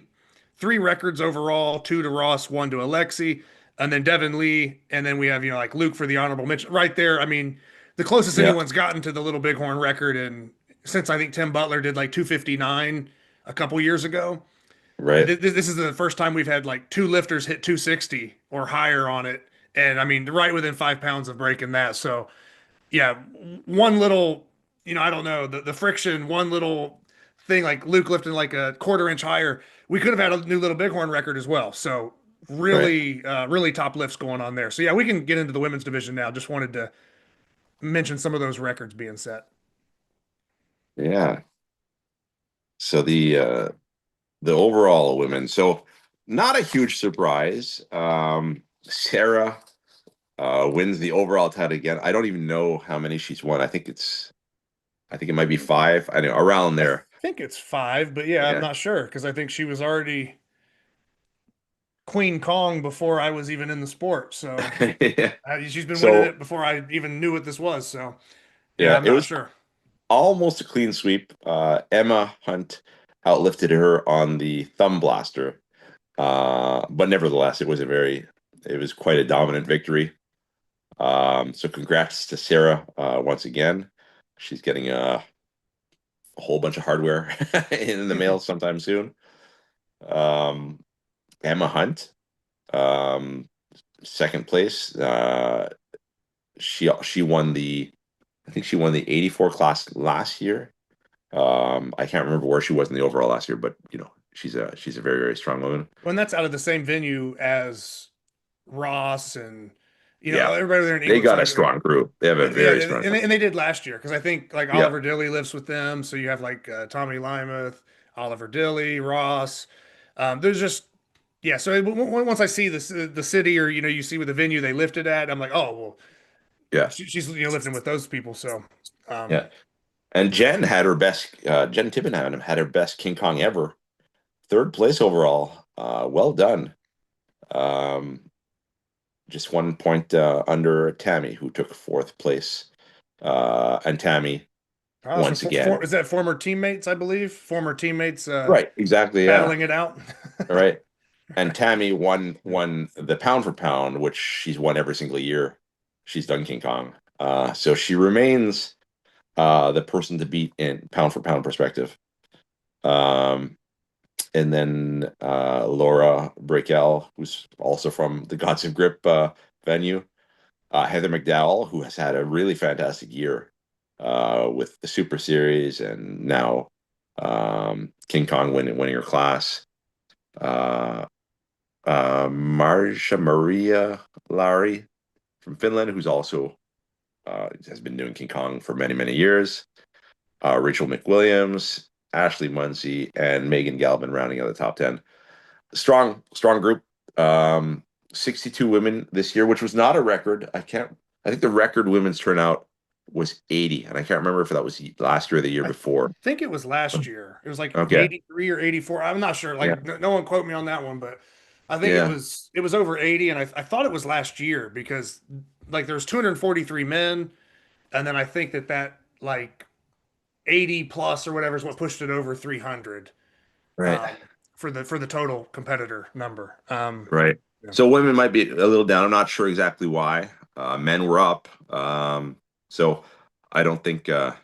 records overall, two to Ross, one to Alexi, and then Devin Lee, and then we have like Luke for the honorable mention right there. I mean, the closest Yeah. anyone's gotten to the Little Bighorn record, and since I think Tim Butler did like 259 a couple years ago, Right. this is the first time we've had like two lifters hit 260 or higher on it, and I mean right within 5 pounds of breaking that. So yeah, one little, I don't know, the friction, one little thing like Luke lifting like a 1/4 inch higher, we could have had a new Little Bighorn record as well. So Right. really top lifts going on there. So yeah, we can get into the women's division now. Just wanted to mention some of those records being set. Yeah. So the overall women. So not a huge surprise. Sarah wins the overall title again. I don't even know how many she's won. I think it might be 5. I know around there. I think it's 5, but yeah, I'm Yeah. not sure because I think she was already Queen Kong before I was even in the sport. So Yeah. she's been So winning it before I even knew what this was. So yeah, yeah, I'm it not was sure. almost a clean sweep. Emma Hunt outlifted her on the Thumblaster. But nevertheless, it was quite a dominant victory. So congrats to Sarah once again. She's getting a whole bunch of hardware in the mail sometime soon. Um, Emma Hunt, second place. She won I think she won the 84 class last year. I can't remember where she was in the overall last year, but she's a very, very strong woman. When that's out of the same venue as Ross and Yeah, everybody there in they England's got a like, strong group. They have a yeah, very strong and group. they did last year because I think like Yeah, Oliver Dilly lives with them, so you have like Tommy Limuth, Oliver Dilly, Ross. There's just yeah. So once I see this the city or you see with the venue they lifted at, I'm like, oh well, yeah, she's lifting with those people. So yeah. And Jen had her best. Jen Tippingham had her best King Kong ever third place overall. Well done. Just 1 point under Tammy, who took fourth place. And Tammy, Oh, so once again, is that former teammates? I believe former teammates. right? Exactly. Yeah. Battling it out. All right. And Tammy won the pound for pound, which she's won every single year she's done King Kong. So she remains the person to beat in pound for pound perspective. And then Laura Breakel, who's also from the Gods of Grip venue. Heather McDowell, who has had a really fantastic year with the Super Series and now King Kong winning her class. Marja Maria Lari from Finland, who's also has been doing King Kong for many, many years. Rachel McWilliams, Ashley Munsey, and Megan Galvin rounding out the top 10. Strong group. 62 women this year, which was not a record. I think the record women's turnout was 80, and I can't remember if that was last year or the year before. I think it was last year. It was like Okay. 83 or 84. I'm not sure. Like no one quote me on that one, but I think Yeah. it was over 80, and I thought it was last year because like there's 243 men, and then I think that like 80 plus or whatever is what pushed it over 300 Right. For the total competitor number. Right. Yeah. So women might be a little down. I'm not sure exactly why. Men were up. So I don't think there's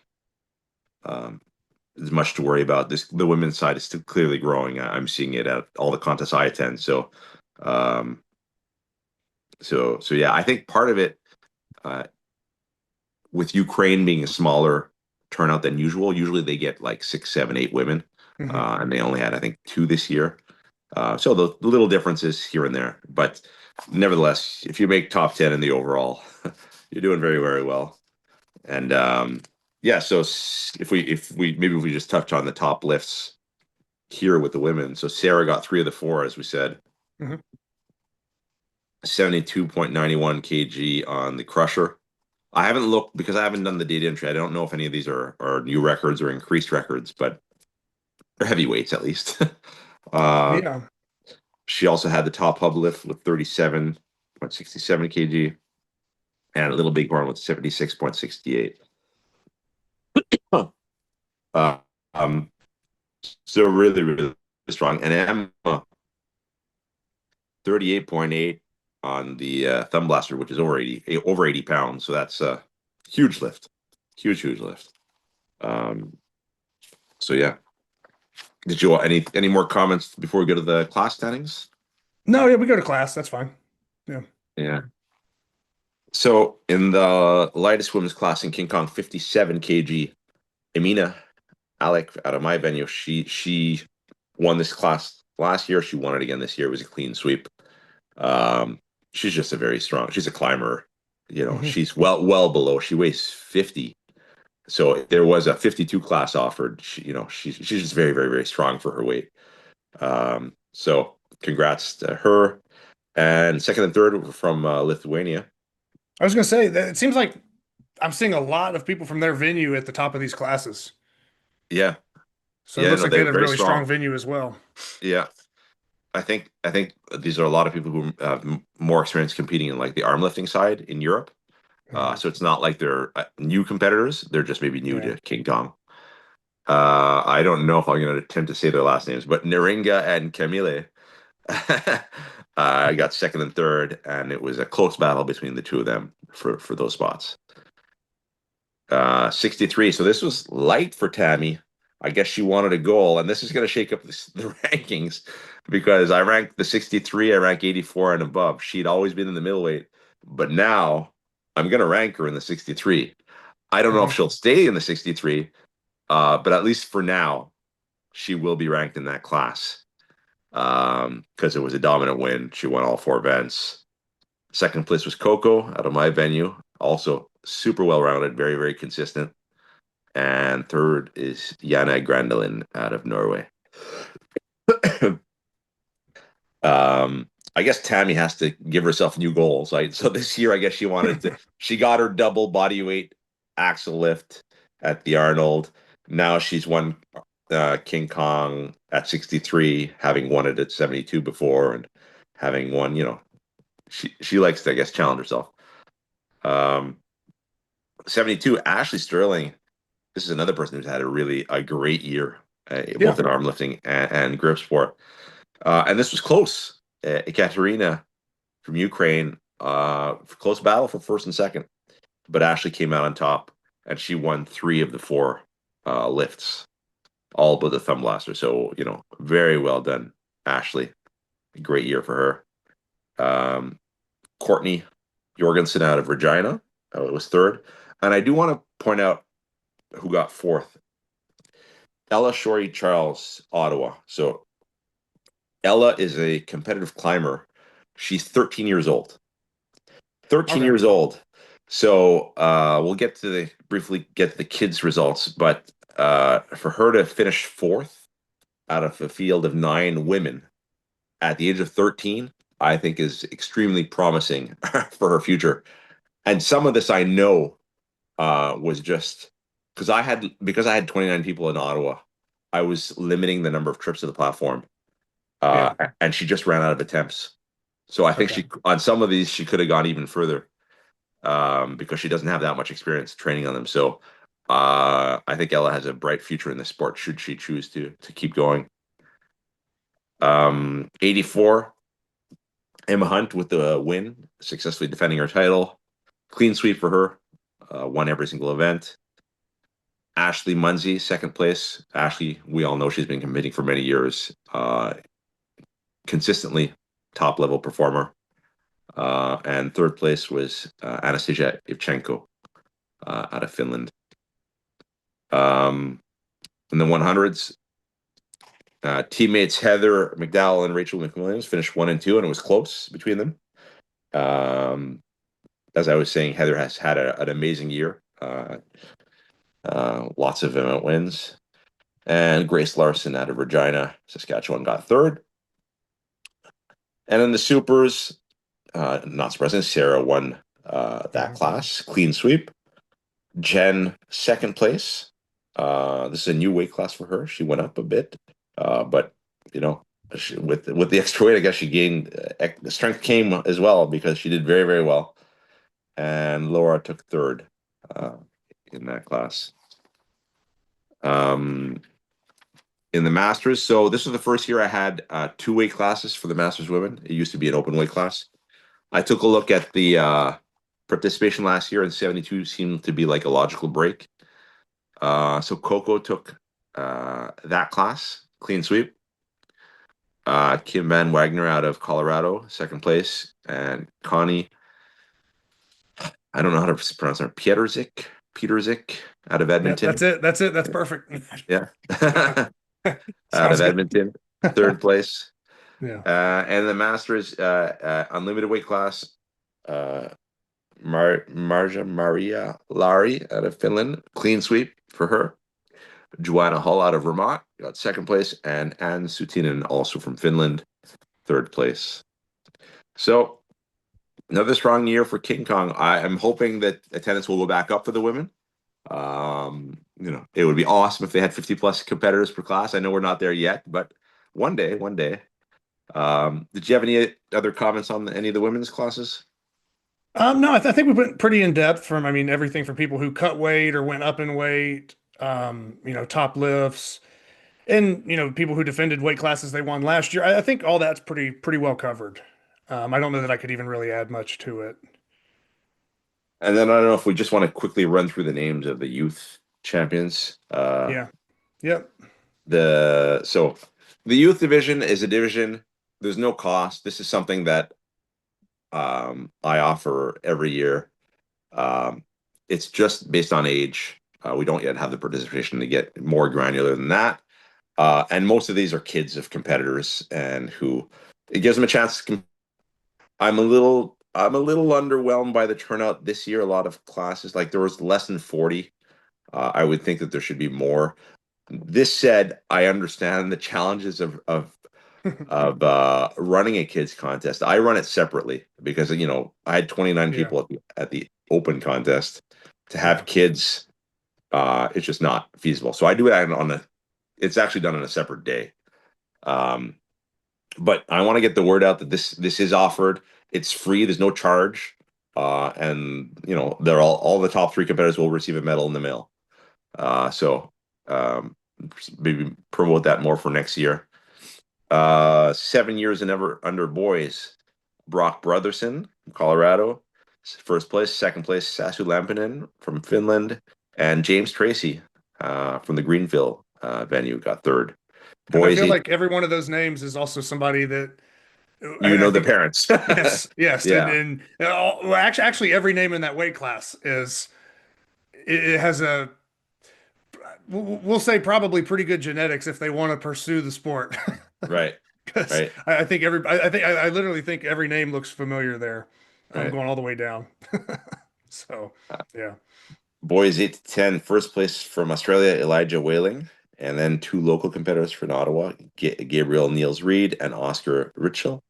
much to worry about. The women's side is still clearly growing. I'm seeing it at all the contests I attend. So yeah, I think part of it, with Ukraine being a smaller turnout than usual, usually they get like 6, 7, 8 women, and they only had, I think, 2 this year. So the little differences here and there, but nevertheless, if you make top 10 in the overall, you're doing very, very well. And yeah, so if we just touch on the top lifts here with the women. So Sarah got 3 of the 4, as we said. 72.91 kg on the Crusher. I haven't looked because I haven't done the data entry. I don't know if any of these are new records or increased records, but they're heavyweights at least. Yeah. She also had the top hub lift with 37.67 kg and a Little Bighorn with 76.68. So really, really strong. And Emma, 38.8 on the Thumblaster, which is over 80 pounds. So that's a huge lift. Huge lift. So yeah. Did you want any more comments before we go to the class standings? No, yeah, we go to class. That's fine. Yeah. Yeah. So in the lightest women's class in King Kong, 57 kg, Amina Alec out of my venue, she won this class last year. She won it again this year. It was a clean sweep. She's just she's a climber. She's well below. She weighs 50. So there was a 52 class offered. She's just very, very, very strong for her weight. So congrats to her. And second and third were from Lithuania. I was going to say that it seems like I'm seeing a lot of people from their venue at the top of these classes. Yeah. So it looks like they had a really strong venue as well. Yeah. I think these are a lot of people who have more experience competing in like the arm lifting side in Europe. So it's not like they're new competitors. They're just maybe new to King Kong. I don't know if I'm going to attempt to say their last names, but Neringa and Camille got second and third, and it was a close battle between the two of them for those spots. 63. So this was light for Tammy. I guess she wanted a goal, and this is going to shake up the rankings because I ranked the 63, I rank 84 and above. She'd always been in the middleweight, but now I'm going to rank her in the 63. I don't know if she'll stay in the 63, but at least for now, she will be ranked in that class because it was a dominant win. She won all 4 events. Second place was Coco out of my venue, also super well-rounded, very, very consistent. And third is Jana Grandelin out of Norway. I guess Tammy has to give herself new goals, right? So this year, I guess she got her double body weight axle lift at the Arnold. Now she's won King Kong at 63, having won it at 72 before, and having won, she likes to, I guess, challenge herself. 72, Ashley Sterling. This is another person who's had a great year, both in arm lifting and grip sport. And this was close. Ekaterina from Ukraine, close battle for first and second, but Ashley came out on top, and she won 3 of the 4 lifts, all but the Thumblaster. So, very well done, Ashley. Great year for her. Courtney Jorgensen out of Regina was third. And I do want to point out who got 4th. Ella Shorey Charles, Ottawa. So Ella is a competitive climber. She's 13 years old. 13 years old. So we'll briefly get to the kids' results, but for her to finish 4th out of a field of 9 women at the age of 13, I think is extremely promising for her future. And some of this I know was just because I had 29 people in Ottawa, I was limiting the number of trips to the platform, and she just ran out of attempts. So I think she on some of these she could have gone even further because she doesn't have that much experience training on them. So I think Ella has a bright future in this sport should she choose to keep going. 84, Emma Hunt with the win, successfully defending her title. Clean sweep for her, won every single event. Ashley Munsey, 2nd place. Ashley, we all know she's been competing for many years. Consistently top level performer. And 3rd place was Anastasia Ivchenko out of Finland. In the 100s, teammates Heather McDowell and Rachel McWilliams finished 1 and 2, and it was close between them. As I was saying, Heather has had an amazing year. Lots of event wins. And Grace Larson out of Regina, Saskatchewan, got 3rd. And in the supers, not surprising, Sarah won that class, clean sweep. Jen, 2nd place. This is a new weight class for her. She went up a bit, but with the extra weight, I guess she gained the strength came as well because she did very, very well. And Laura took 3rd in that class. In the Masters, so this was the first year I had 2 weight classes for the Masters women. It used to be an open weight class. I took a look at the participation last year, and 72 seemed to be like a logical break. So Coco took that class, clean sweep. Kim Van Wagner out of Colorado, 2nd place. And Connie, I don't know how to pronounce her, Peterzik out of Edmonton. Yeah, that's it. That's perfect. Yeah. Out of Edmonton, 3rd place. Yeah. And the Masters unlimited weight class, Marja Maria Lari out of Finland, clean sweep for her. Joanna Hull out of Vermont got 2nd place, and Ann Sutinen, also from Finland, 3rd place. So another strong year for King Kong. I am hoping that attendance will go back up for the women. It would be awesome if they had 50 plus competitors per class. I know we're not there yet, but one day. Did you have any other comments on any of the women's classes? No, I think we went pretty in depth from, everything from people who cut weight or went up in weight, top lifts, and, people who defended weight classes they won last year. I think all that's pretty well covered. I don't know that I could even really add much to it. And then I don't know if we just want to quickly run through the names of the youth champions. Yeah. Yep. So the youth division is a division. There's no cost. This is something that I offer every year. It's just based on age. We don't yet have the participation to get more granular than that. And most of these are kids of competitors, and who it gives them a chance to. I'm a little underwhelmed by the turnout this year. A lot of classes, like there was less than 40. I would think that there should be more. This said, I understand the challenges of running a kids contest. I run it separately because I had 29 people at the open contest. To have kids, it's just not feasible. So I do it on it's actually done on a separate day. But I want to get the word out that this is offered. It's free. There's no charge. And they're all the top 3 competitors will receive a medal in the mail. So maybe promote that more for next year. 7 years and ever under boys, Brock Brotherson from Colorado, first place. Second place, Sasu Lampinen from Finland, and James Tracy from the Greenville venue got third. And I Boys, feel like every one of those names is also somebody that the parents. yes, Yeah. and well, actually, every name in that weight class it has we'll say probably pretty good genetics if they want to pursue the sport. Right. Because Right. I literally think every name looks familiar there. Right. Going all the way down. So yeah. Boys 8 to 10, first place from Australia, Elijah Whaling, and then 2 local competitors from Ottawa, Gabriel Niels Reed and Oscar Ritchell.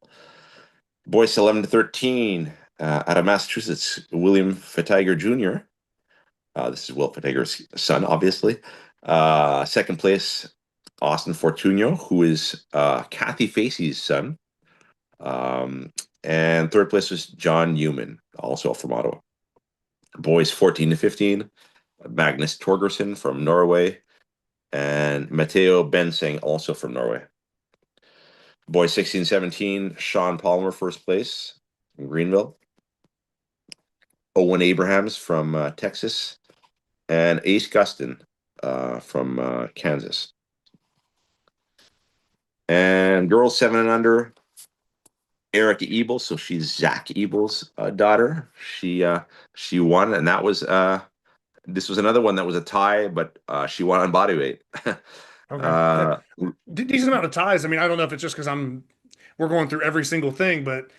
Boys 11 to 13, out of Massachusetts, William Fatiger Jr. This is Will Fatiger's son, obviously. Second place, Austin Fortunio, who is Kathy Facey's son. And third place was John Newman, also from Ottawa. Boys 14 to 15, Magnus Torgerson from Norway, and Matteo Bensing, also from Norway. Boys 16-17, Sean Palmer, first place in Greenville. Owen Abrahams from Texas, and Ace Gustin from Kansas. And girls 7 and under, Erica Ebel, so she's Zach Ebel's daughter. She won, and that was this was another one that was a tie, but she won on body weight. Okay. Decent amount of ties. I mean, I don't know if it's just because we're going through every single thing, but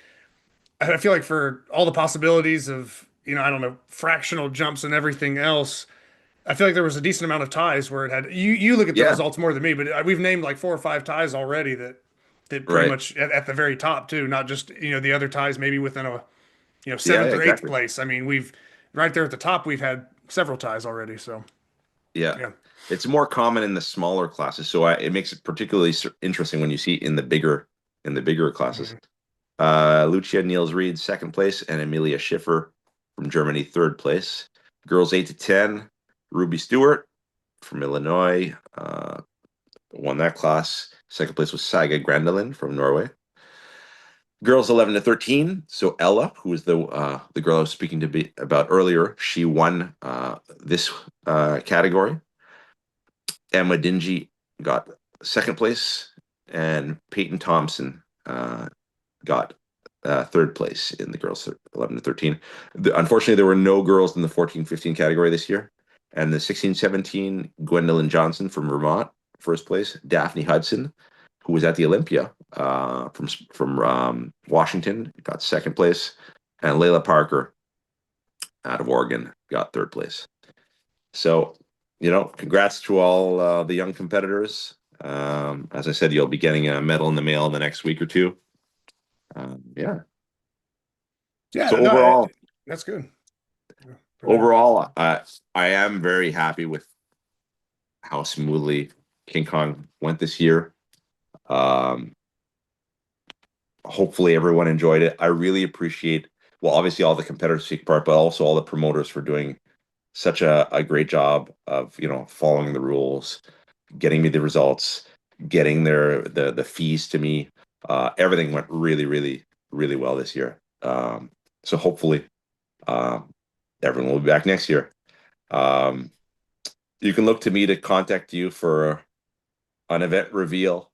I feel like for all the possibilities of, I don't know, fractional jumps and everything else, I feel like there was a decent amount of ties where it had, you look at the results more than me, but we've named like 4 or 5 ties already that pretty much at the very top too, not just, the other ties maybe within a, 7th or 8th place. I mean, we've right there at the top, we've had several ties already. So yeah. It's more common in the smaller classes, so it makes it particularly interesting when you see in the bigger classes. Lucia Niels Reed, second place, and Amelia Schiffer from Germany, third place. Girls 8 to 10, Ruby Stewart from Illinois won that class. Second place was Saga Grandelin from Norway. Girls 11 to 13, so Ella, who was the girl I was speaking about earlier, she won this category. Emma Dingy got second place, and Peyton Thompson got third place in the girls 11 to 13. Unfortunately, there were no girls in the 14-15 category this year. And the 16-17, Gwendolyn Johnson from Vermont, first place. Daphne Hudson, who was at the Olympia from Washington, got second place. And Layla Parker out of Oregon got third place. So, congrats to all the young competitors. As I said, you'll be getting a medal in the mail in the next week or two. Yeah. So overall, that's good. Overall, I am very happy with how smoothly King Kong went this year. Hopefully everyone enjoyed it. I really appreciate, well, obviously all the competitors take part, but also all the promoters for doing such a great job of, following the rules, getting me the results, getting the fees to me. Everything went really, really, really well this year. So hopefully everyone will be back next year. You can look to me to contact you for an event reveal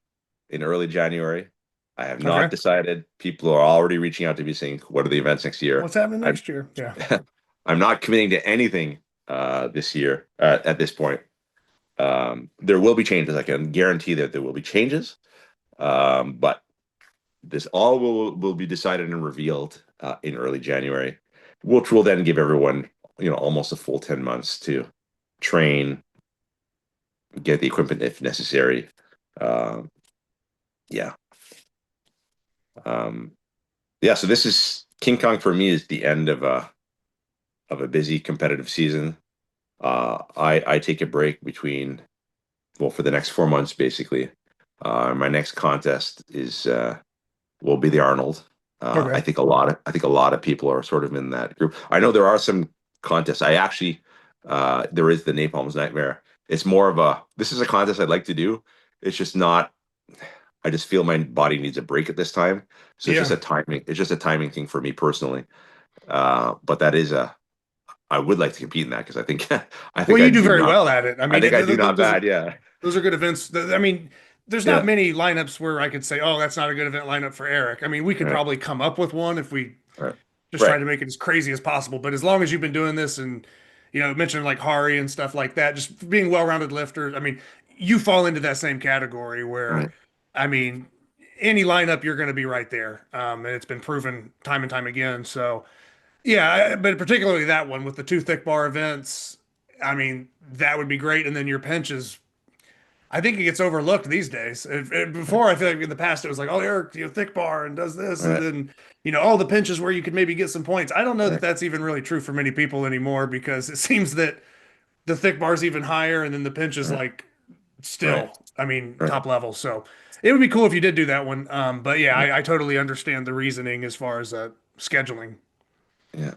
in early January. I have not decided. People are already reaching out to me saying, what are the events next year? What's happening next year? Yeah. I'm not committing to anything this year at this point. There will be changes. I can guarantee that there will be changes. But this all will be decided and revealed in early January, which will then give everyone, almost a full 10 months to train, get the equipment if necessary. So this is King Kong for me is the end of a busy competitive season. I take a break between well, for the next 4 months, basically. My next contest is will be the Arnold. Okay. I think a lot of people are sort of in that group. I know there are some contests. I actually there is the Napalm's Nightmare. It's more of a, this is a contest I'd like to do. It's just not, I just feel my body needs a break at this time. So Yeah. it's just a timing thing for me personally. But that is a, I would like to compete in that because I think I Well, think I you do do very not, well at it. I I mean, think I do not bad. Yeah. those are good events. I mean, there's not Yeah. many lineups where I could say, oh, that's not a good event lineup for Eric. I mean, we could Right. probably come up with one if we Right. just try Right. to make it as crazy as possible. But as long as you've been doing this and, mentioning like Hari and stuff like that, just being well-rounded lifter, I mean, you fall into that same category where, Right. I mean, any lineup, you're going to be right there. And it's been proven time and time again. So, yeah, but particularly that one with the two thick bar events, I mean, that would be great. And then your pinches, I think it gets overlooked these days. Before, I feel like in the past, it was like, oh, Eric, thick bar and does this. And Right. then, all the pinches where you could maybe get some points. I don't know that Right. that's even really true for many people anymore because it seems that the thick bar's even higher and then the pinch is Right. like Right. still, I mean, Right. top level. So it would be cool if you did do that one. But yeah, Yeah. I totally understand the reasoning as far as scheduling. Yeah.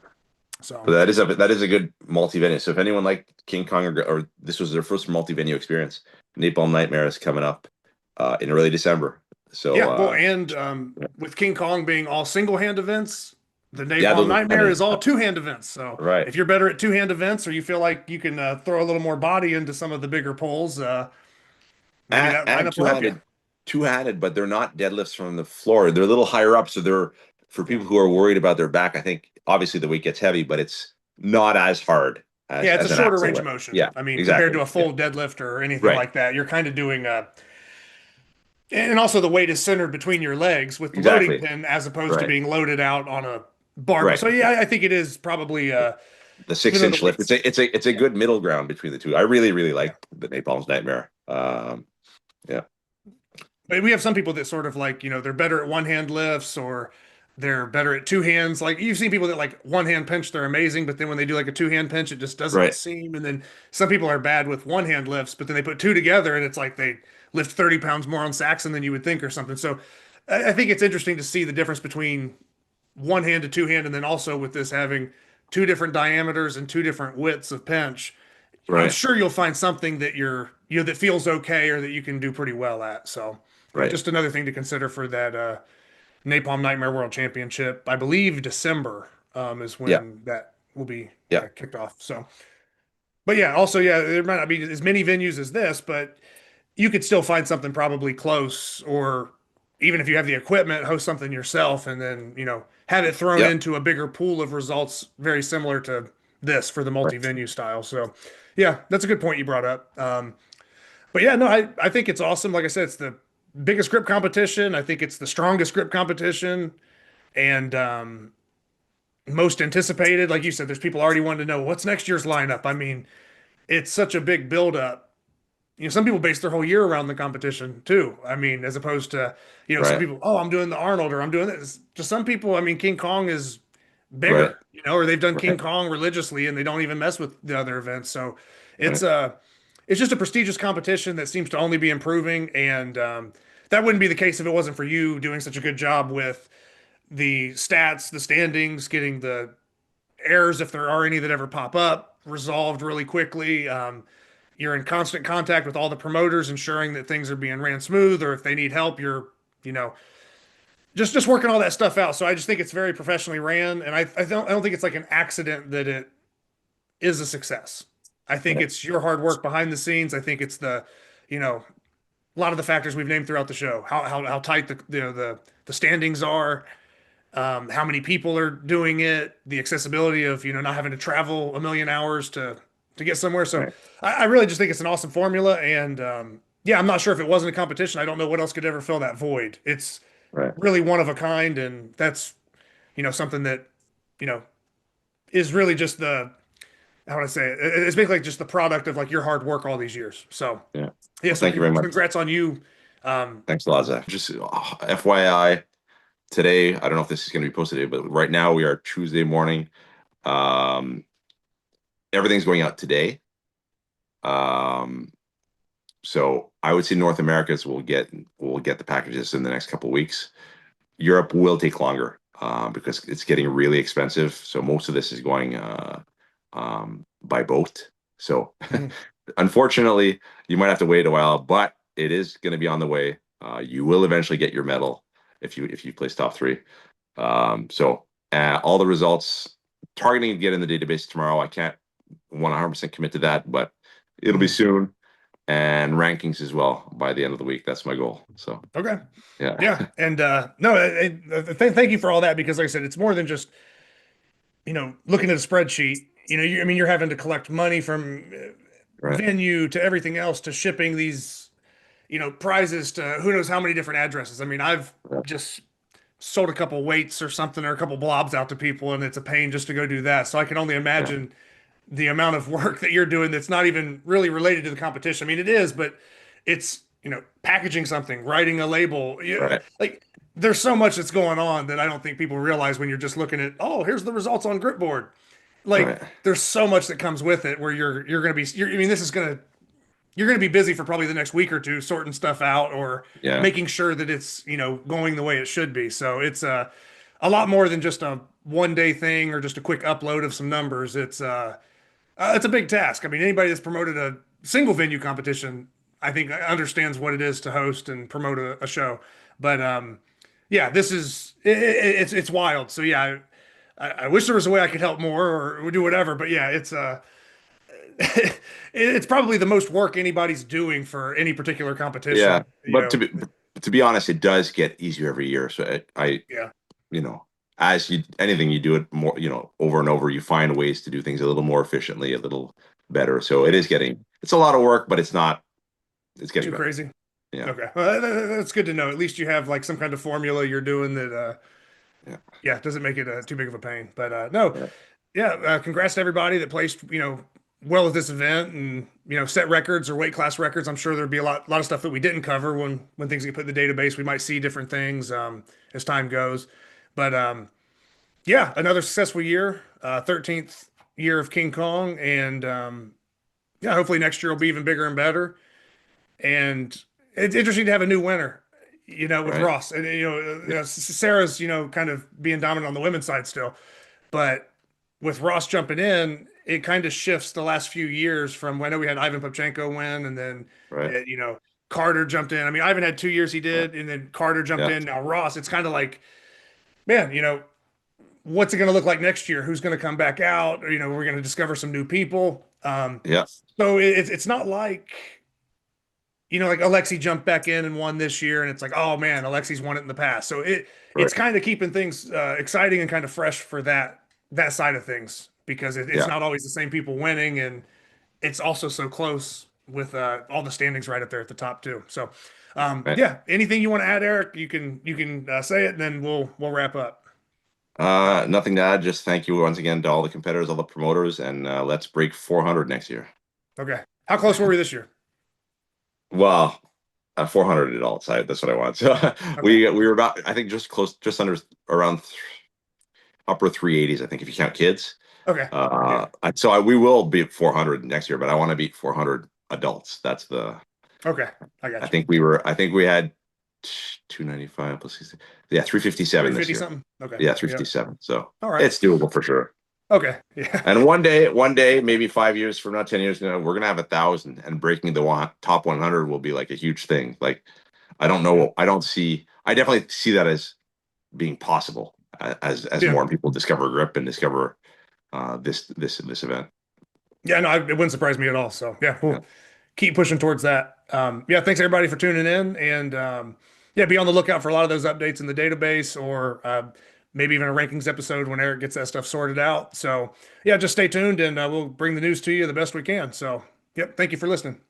But So. that is a good multi-venue. So if anyone liked King Kong or this was their first multi-venue experience, Napalm Nightmare is coming up in early December. So Yeah, well, and with King Kong being all single hand events, the yeah, Napalm those, I Nightmare mean, is all two hand events. So right. if you're better at two hand events, or you feel like you can throw a little more body into some of the bigger pulls, maybe that And lineup will help you. two-handed, but they're not deadlifts from the floor. They're a little higher up, so they're for people who are worried about their back. I think obviously the weight gets heavy, but it's not as hard Yeah, it's a as an shorter axle range of lift. motion. Yeah, I mean, compared to exactly. a Yeah, full deadlift or anything right. like that, you're kind of doing and also the weight is centered between your legs with the loading Exactly. pin as opposed to Right. being loaded out on a barbell. Right. So yeah, I think it is probably The even six though the inch lift. weight's It's a good middle ground between the two. I really yeah. like the Napalm's Nightmare. Yeah. But we have some people that sort of like, they're better at one hand lifts or they're better at two hands. Like you've seen people that like one hand pinch, they're amazing, but then when they do like a two hand pinch, it just doesn't Right. seem. And then some people are bad with one hand lifts, but then they put two together and it's like they lift 30 pounds more on Saxon than you would think or something. So I think it's interesting to see the difference between one hand to two hand. And then also with this having two different diameters and two different widths of pinch, I'm Right. sure you'll find something that that feels okay or that you can do pretty well at. So yeah, Right. just another thing to consider for that Napalm Nightmare World Championship. I believe December is Yeah. when that will be Yeah. kicked off. So, but yeah, also yeah, there might not be as many venues as this, but you could still find something probably close, or even if you have the equipment, host something yourself, and then have it thrown Yeah. into a bigger pool of results, very similar to this for the Right. multi-venue style. So, yeah, that's a good point you brought up. But yeah, no, I think it's awesome. Like I said, it's the biggest grip competition. I think it's the strongest grip competition, and most anticipated. Like you said, there's people already wanting to know what's next year's lineup. I mean, it's such a big buildup. Some people base their whole year around the competition too. I mean, as opposed to, some Right. people, oh, I'm doing the Arnold or I'm doing this. To some people, I mean, King Kong is Right. bigger, or they've done King Right. Kong religiously and they don't even mess with the other events. So it's Right. it's just a prestigious competition that seems to only be improving. And that wouldn't be the case if it wasn't for you doing such a good job with the stats, the standings, getting the errors, if there are any that ever pop up, resolved really quickly. You're in constant contact with all the promoters, ensuring that things are being ran smooth, or if they need help, you're, just working all that stuff out. So I just think it's very professionally ran, and I don't think it's like an accident that it is a success. I think Right. it's your hard work behind the scenes. I think it's a lot of the factors we've named throughout the show, how tight the standings are, how many people are doing it, the accessibility of not having to travel a million hours to get somewhere. So Right. I really just think it's an awesome formula, and yeah, I'm not sure if it wasn't a competition. I don't know what else could ever fill that void. It's Right. really one of a kind, and that's something that you know is really just the how would I say it? It's basically just the product of like your hard work all these years. So Yeah. yeah, Well, so thank you very much. congrats on you. Thanks a lot, Zach. Just FYI, today, I don't know if this is going to be posted today, but right now we are Tuesday morning. Um, Everything's going out today. So I would say North Americans will get the packages in the next couple of weeks. Europe will take longer because it's getting really expensive. So most of this is going by boat. So Mhm. unfortunately, you might have to wait a while, but it is going to be on the way. You will eventually get your medal if you place top three. So all the results targeting to get in the database tomorrow. I can't 100% commit to that, but it'll be Mhm. soon. And rankings as well by the end of the week. That's my goal. So Okay. yeah, Yeah. And no, thank you for all that, because like I said, it's more than just, looking at a spreadsheet. I mean, you're having to collect money from right. venue to everything else to shipping these, prizes to who knows how many different addresses. I mean, I've Yeah, just sold a couple weights or something or a couple blobs out to people, and it's a pain just to go do that. So I can only yeah, imagine the amount of work that you're doing that's not even really related to the competition. I mean, it is, but it's, packaging something, writing a label. right, Like there's so much that's going on that I don't think people realize when you're just looking at, oh, here's the results on Gripboard. Like right. there's so much that comes with it where you're going to be, I mean, you're going to be busy for probably the next week or two sorting stuff out or Yeah, making sure that it's, going the way it should be. So it's a lot more than just a 1 day thing or just a quick upload of some numbers. It's a big task. I mean, anybody that's promoted a single venue competition, I think understands what it is to host and promote a show. But yeah, this is it's wild. So yeah, I wish there was a way I could help more or do whatever. But yeah, it's it's probably the most work anybody's doing for any particular yeah. competition. But to be honest, it does get easier every year. So Yeah, you know, as you anything you do it more, over and over, you find ways to do things a little more efficiently, a little better. So it is getting it's a lot of work, but it's not. It's getting too better. crazy. Yeah, Okay, well, that's good to know. At least you have like some kind of formula you're doing that. yeah, Yeah, doesn't make it too big of a pain. But no, yeah, yeah, congrats to everybody that placed, well at this event and, set records or weight class records. I'm sure there'd be a lot of stuff that we didn't cover when things get put in the database. We might see different things as time goes. But yeah, another successful year, 13th year of King Kong, and yeah, hopefully next year will be even bigger and better. And it's interesting to have a new winner, with right. Ross and Yeah, Sarah's, kind of being dominant on the women's side still. But with Ross jumping in, it kind of shifts the last few years from, I know we had Ivan Popchenko win, and then right. Carter jumped in. I mean, Ivan had 2 years he Yeah, did, and then Carter jumped yeah, in. Now Ross, it's kind of like, man, what's it going to look like next year? Who's going to come back out? Or, we're going to discover some new people. yeah, So it's not like, like Alexi jumped back in and won this year, and it's like, oh man, Alexi's won it in the past. So it's right. kind of keeping things exciting and kind of fresh for that side of things, because it's Yeah, not always the same people winning, and it's also so close with all the standings right up there at the top too. So right. yeah, anything you want to add, Eric, you can say it, and then we'll wrap up. Nothing to add. Just thank you once again to all the competitors, all the promoters, and let's break 400 next year. Okay, how close were we this year? Well, 400 adults. That's what I want. So Okay, we were about, I think, just close, just under around upper 380s. I think if you count kids. okay, yeah, We will beat 400 next year, but I want to beat 400 adults. That's the. okay, I I got you. think we were. I think we had 295 plus 60, yeah, 357 this 350 year. something. Okay, Yeah, yeah, 357. So all right, it's doable for sure. okay, yeah. And one day, maybe 5 years from now, 10 years, we're gonna have 1,000, and breaking the top 100 will be like a huge thing. Like, I don't Yeah. know. I don't see. I definitely see that as being possible as Yeah. more people discover grip and discover this event. Yeah, no, it wouldn't surprise me at all. So yeah, Yeah. we'll keep pushing towards that. Yeah, thanks everybody for tuning in, and yeah, be on the lookout for a lot of those updates in the database, or maybe even a rankings episode when Eric gets that stuff sorted out. So yeah, just stay tuned, and we'll bring the news to you the best we can. So yep, thank you for listening.